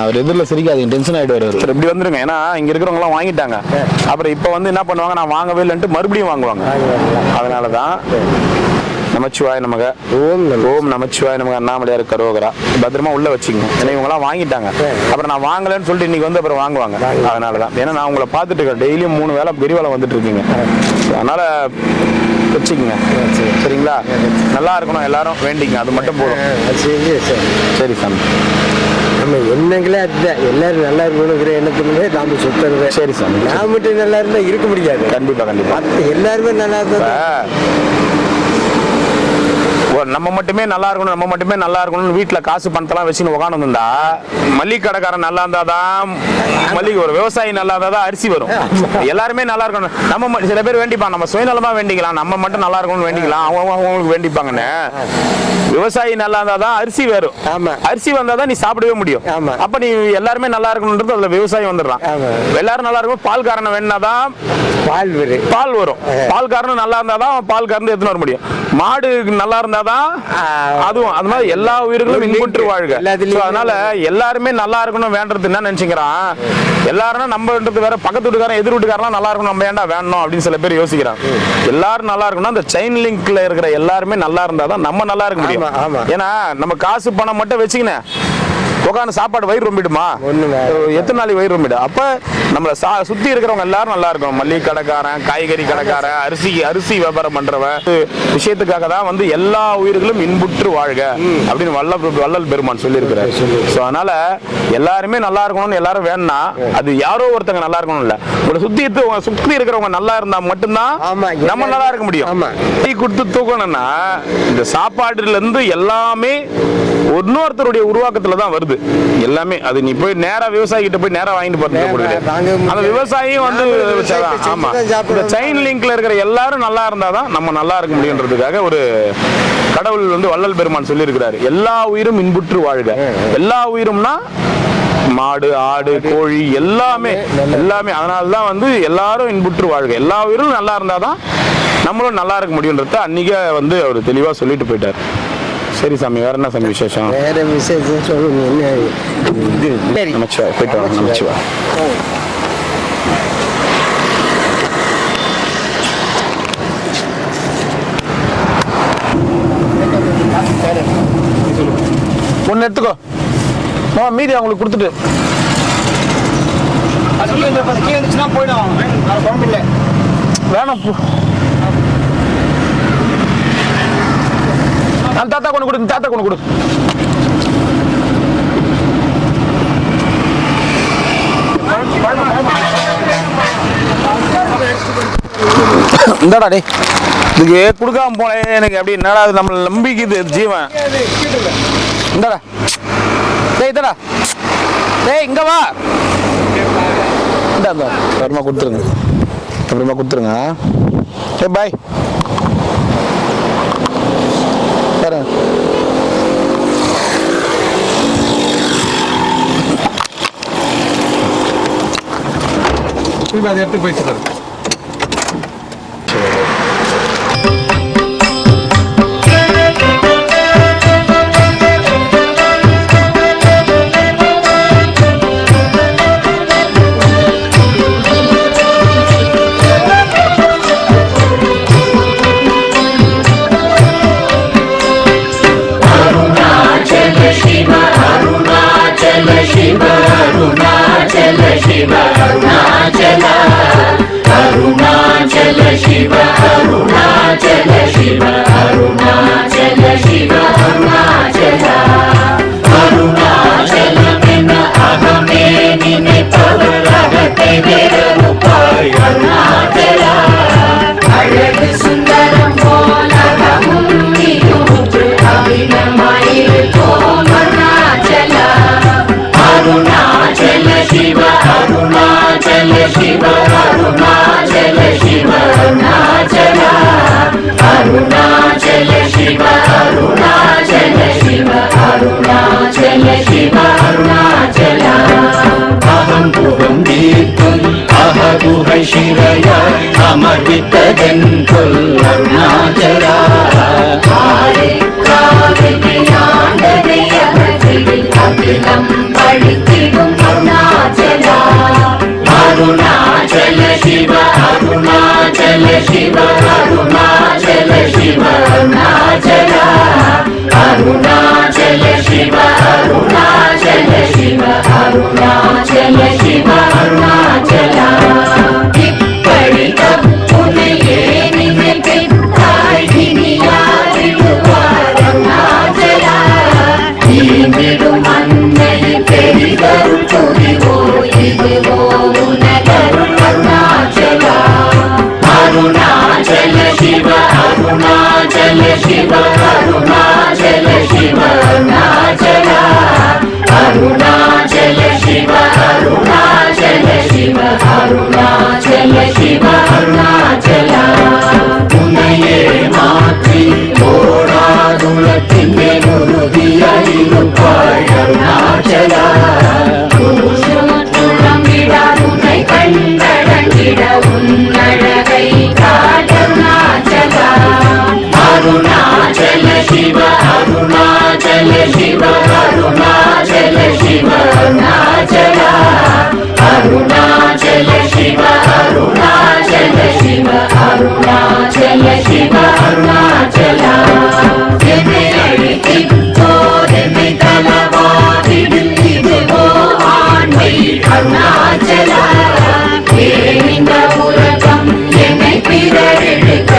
அவர் எதிரில் சிரிக்காதீங்க, டென்ஷன் ஆயிட்டு வர. இப்படி வந்துருங்க. ஏன்னா இங்க இருக்கிறவங்க எல்லாம் வாங்கிட்டாங்க, அப்புறம் இப்ப வந்து என்ன பண்ணுவாங்க, நான் வாங்கவே இல்லைன்ட்டு மறுபடியும் வாங்குவாங்க. அதனாலதான் நமச்சிவாய நமக. ஓம் நமச்சிவாய நமக. அண்ணாமலையார் கரோகரா. பத்திரமா உள்ள வச்சுக்கோங்க. ஏன்னா இவங்க எல்லாம் வாங்கிட்டாங்க, அப்புறம் நான் வாங்கலன்னு சொல்லிட்டு இன்னைக்கு வந்து அப்புறம் வாங்குவாங்க. அதனாலதான். ஏன்னா நான் உங்களை பார்த்துட்டு இருக்கேன், டெய்லியும் 3 வேளை பெரிய வேலை வந்துட்டு இருக்கீங்க. அதனால வச்சுக்கோங்க, சரிங்களா? நல்லா இருக்கணும், எல்லாரும் வேண்டிங்க, அது மட்டும் போதும். சரி சாமி. நம்ம எண்ணங்களே அதுதான், எல்லாரும் நல்லா இருக்கணுங்கிற எண்ணத்துலயே நாம சுத்துறது. சரி சாமி. நான் மட்டும் நல்லா இருந்தா இருக்க முடியாது. கண்டிப்பா கண்டிப்பா. எல்லாருமே நல்லா இருந்தா நம்ம மட்டுமே நல்லா இருக்கணும், நம்ம மட்டுமே நல்லா இருக்கணும்னு வீட்டுல காசு பணத்தெல்லாம் வச்சுன்னு உட்காந்து இருந்தா, மல்லிகை கடைக்காரன் நல்லா இருந்தாதான் மல்லிகை வரும், விவசாயி நல்லா இருந்தாதான் அரிசி வரும். எல்லாருமே நல்லா இருக்கணும். நம்ம சில பேர் வேண்டிப்பாங்க, நம்ம சுயநலமா வேண்டிக்கலாம், நம்ம மட்டும் நல்லா இருக்கணும்னு வேண்டிக்கலாம், அவங்களுக்கு வேண்டிப்பாங்கன்னு. விவசாயி நல்லா இருந்தாதான் அரிசி வரும். அரிசி வந்தாதான் நீ சாப்பிடவே முடியும். அப்ப நீ எல்லாருமே நல்லா இருக்கணும்ன்றது அதுல விவசாயி வந்துடுறான். எல்லாரும் நல்லா இருக்கும். பால்காரனை வேணாதான் பால் வரும். பால்காரனும் நல்லா இருந்தாதான் பால் கறந்து எடுத்துன்னு வர முடியும். மாடு நல்லா இருந்தாதான் அதுவும். அது மாதிரி எல்லா உயிர்களும் இன்புற்று வாழ்க. அதனால எல்லாருமே நல்லா இருக்கணும் வேண்டது என்ன நினைச்சுக்கிறான், எல்லாரும் நம்மன்றது வேற, பக்கத்து வீட்டுக்காரன் எதிர் வீட்டுக்காரன் நல்லா இருக்கணும், நம்ம ஏன்டா வேணும் அப்படின்னு சில பேர் யோசிக்கிறான். எல்லாரும் நல்லா இருக்கணும். அந்த செயின் லிங்க்ல இருக்கிற எல்லாருமே நல்லா இருந்தாதான் நம்ம நல்லா இருக்க முடியும். ஏன்னா நம்ம காசு பணம் மட்டும் வச்சுக்கினேன் உட்காந்து சாப்பாடு வயிறு ரொம்பிடுமா? எத்தனை நாளைக்கு வயிறு ரொம்பிடும்? அப்ப நம்மள சுத்தி இருக்கிறவங்க எல்லாரும் நல்லா இருக்கும். மல்லிகை கடைக்காரன், காய்கறி கடைக்காரன், அரிசி வியாபாரம் பண்றவன், விஷயத்துக்காக தான் வந்து எல்லா உயிர்களும் இன்புற்று வாழ்க அப்படின்னு வள்ளல் பெருமான் சொல்லி இருக்கிறார். அதனால எல்லாருமே நல்லா இருக்கணும்னு எல்லாரும் வேணும்னா அது யாரோ ஒருத்தங்க நல்லா இருக்கணும் இல்ல, உங்களை சுத்தி இருக்கிறவங்க நல்லா இருந்தா மட்டும்தான் நம்ம நல்லா இருக்க முடியும். டீ கொடுத்து தூக்கணும்னா இந்த சாப்பாடுல இருந்து எல்லாமே இன்னொருத்தருடைய உருவாக்கத்துல தான் வருது எல்லாமே. அது நீ போய் நேரா விவசாயி கிட்ட போய் நேரா வாங்கிட்டு போறது, அந்த விவசாயியும் வந்து ஆமா இந்த செயின் லிங்க்ல இருக்கிற எல்லாரும் நல்லா இருந்தாதான் நம்ம நல்லா இருக்க முடியுன்றதுக்காக ஒரு கடவுள் வந்து வள்ளல் பெருமான் சொல்லி இருக்கிறாரு, எல்லா உயிரும் இன்புற்று வாழ்க. எல்லா உயிரும்னா மாடு, ஆடு, கோழி எல்லாமே. அதனாலதான் வந்து எல்லாரும் இன்புற்று வாழ்க. எல்லா உயிரும் நல்லா இருந்தாதான் நம்மளும் நல்லா இருக்க முடியுன்றத அன்னைக்கே வந்து அவர் தெளிவாக சொல்லிட்டு போயிட்டார். சரி சாமி, வேற என்ன சாமி விசேஷம்? வேற விசேஷம் சொல்லுங்க. என்ன நமச்சிவா, போயிட்டு வாங்க. நமச்சிவா. ஒன்று எடுத்துக்கோ, மீதி அவங்களுக்கு கொடுத்துட்டு வேணாம். அந்த தாத்தா கொண்டு கொடு, தாத்தா கொண்டு கொடு. இந்தாடா டே, இதுக்கு கொடுக்காம போனேன். எனக்கு அப்படி என்னடா நம்மளை நம்பிக்குது ஜீவன். இந்தாடா டேய், இந்தாடா டேய், இங்க வா. இந்தா இந்தா அப்புறமா கொடுத்துருங்க, அப்புறமா கொடுத்துருங்க. ஏ பாய் பாரு. அதை எடுத்து போயிட்டு சார். ಶಿರಯ ಅಮೃತದೆಂತೊಲ್ ಅರುಣಾಚಲ அகிலம் பழித்திடும் அருணாச்சல அருணாச்சல சிவ அருணாச்சல சிவ அருணாச்சல சிவ அருணாச்சல அருணாச்சல சிவ அருணாச்சல சிவ அருணாச்சல சிவ அருணாச்சல இப்படி தப்புனையே நினைத்தாய் இனியாரிடுவார் அருணாச்சல ீடும் அன்னை பெரிதருள் புரிவோ இதுவோ உனதருள் அருணாச்சல அருணாச்சல சிவ அருணாச்சல சிவ அருணாச்சல சிவ அருணாச்சல அருணாச்சல சிவ அருணாச்சல சிவ அருணாச்சல சிவ அருணாச்சல உன்னையே மாற்றி ஓடாதுலத்தின் உறுதியாயிருப்பாய் அருணாச்சல குளம்பிடார் உன்னை கண்டடங்கிட உன்னழகை காடருணாச்சல அருணாச்சல சிவ அருணாச்சல சிவ அருணாச்சல சிவ அருணாச்சல அருணாச்சல சிவ அருணாச்சல சிவ அருணாச்சல சிவ அருணாச்சல என்னை அழித்திப்போதென்னை தலவாதிடும் இதுவோ ஆண்மை அருணாச்சல இந்த உலகம் என்னை பிறரெடுக்க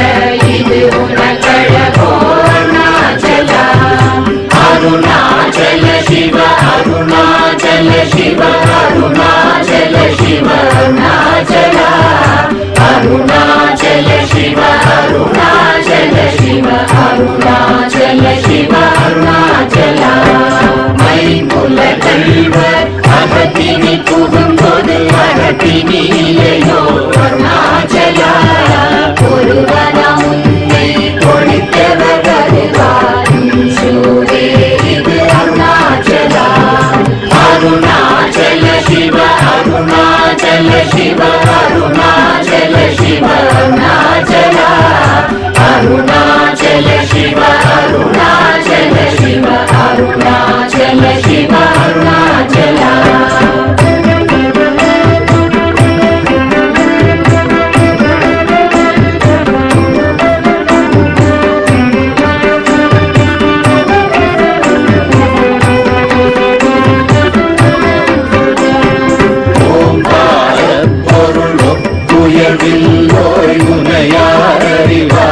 இது உனக்கழகோ அருணாச்சல அருணாச்சல சிவ அருணாச்சல சிவ அருணாச்சல சிவ அருணாச்சல அருணாச்சல சிவ அருணாச்சல சிவ அருணாச்சல சிவ அருணாச்சல மைமுல கல்வர் அகத்தினி புகும்போது அகத்தினி இல்லையோ அருணாச்சல ஒருவன உன்னை ஒழித்தவர் வருவார் சூரே இது அருணாச்சல அருணாச்சல சிவ அருணாச்சல சிவ அருணாச்சல சிவ அருணாச்சல அருணாச்சல சிவ அருணாச்சல சிவ அருணாச்சல சிவ அருணாச்சலா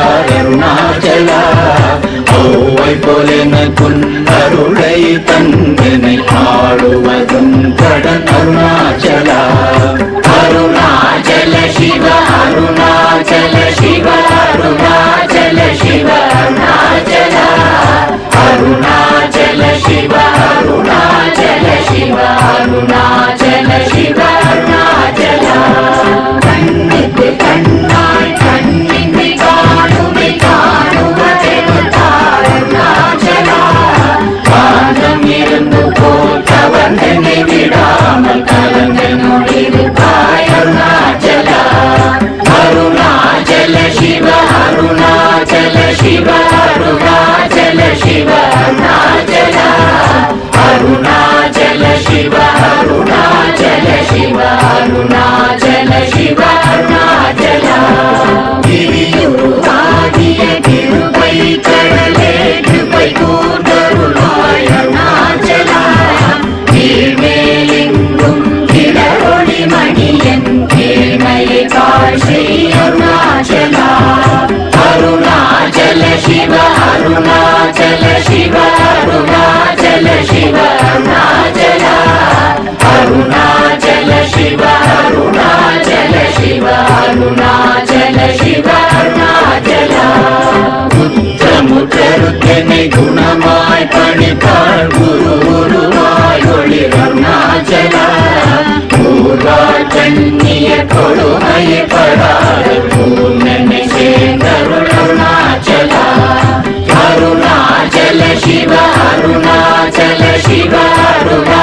அருணாச்சலா ஓவை போலென அருளை தந்தனை ஆடுவதும் கடன் அருணாச்சலா அருணாச்சல சிவ அருணாச்சல சிவ அருணாச்சல சிவ அருணாச்சலா அருணாச்சல சிவ அருணாச்சல சிவ அருணாச்சல சிவ அருணாச்சலா கண்ணுக்கு கண்ணாய் கண்ணின்றி காணுமை காணுவதெருணாச்சலா காந்தம் இருந்து போல் கவர்ந்தனை விடாமல் கலந்து நொழிருப்பாய் அருணாச்சலா அருணாச்சல சிவ அருணாச்சல சிவ அருணாச்சல சிவ அருணாச்சலா அருணாச்சல சிவ அருணாச்சல சிவ அருணாச்சல சிவ அருணாச்சலா கிரியுருவாகிய கிருபை கடலே கிருபை கூர்ந்தருளாய் அருணாச்சலா கீழ்மேலெங்கும் கிளரொளி மணியன் கீழ்மையை காட்சி அருணாச்சலா அருணாச்சல சிவ அருணாச்சல சிவ அருணாச்சல சிவ அருணாச்சலா அருணாச்சல சிவ அருணாச்சல சிவ அருணாச்சல சிவ அருணாச்சலா முத்தமுத்தருத்தனை குணமாய் பணித்தாள் குருவாய் ஒளி அருணாச்சலா ஊராள் கண்ணிய கொடுமையை படாத பூர்ணனை சேர்ந்தருள் அருணாச்சலா அருணாச்சல சிவ அருணாச்சல சிவ அருணா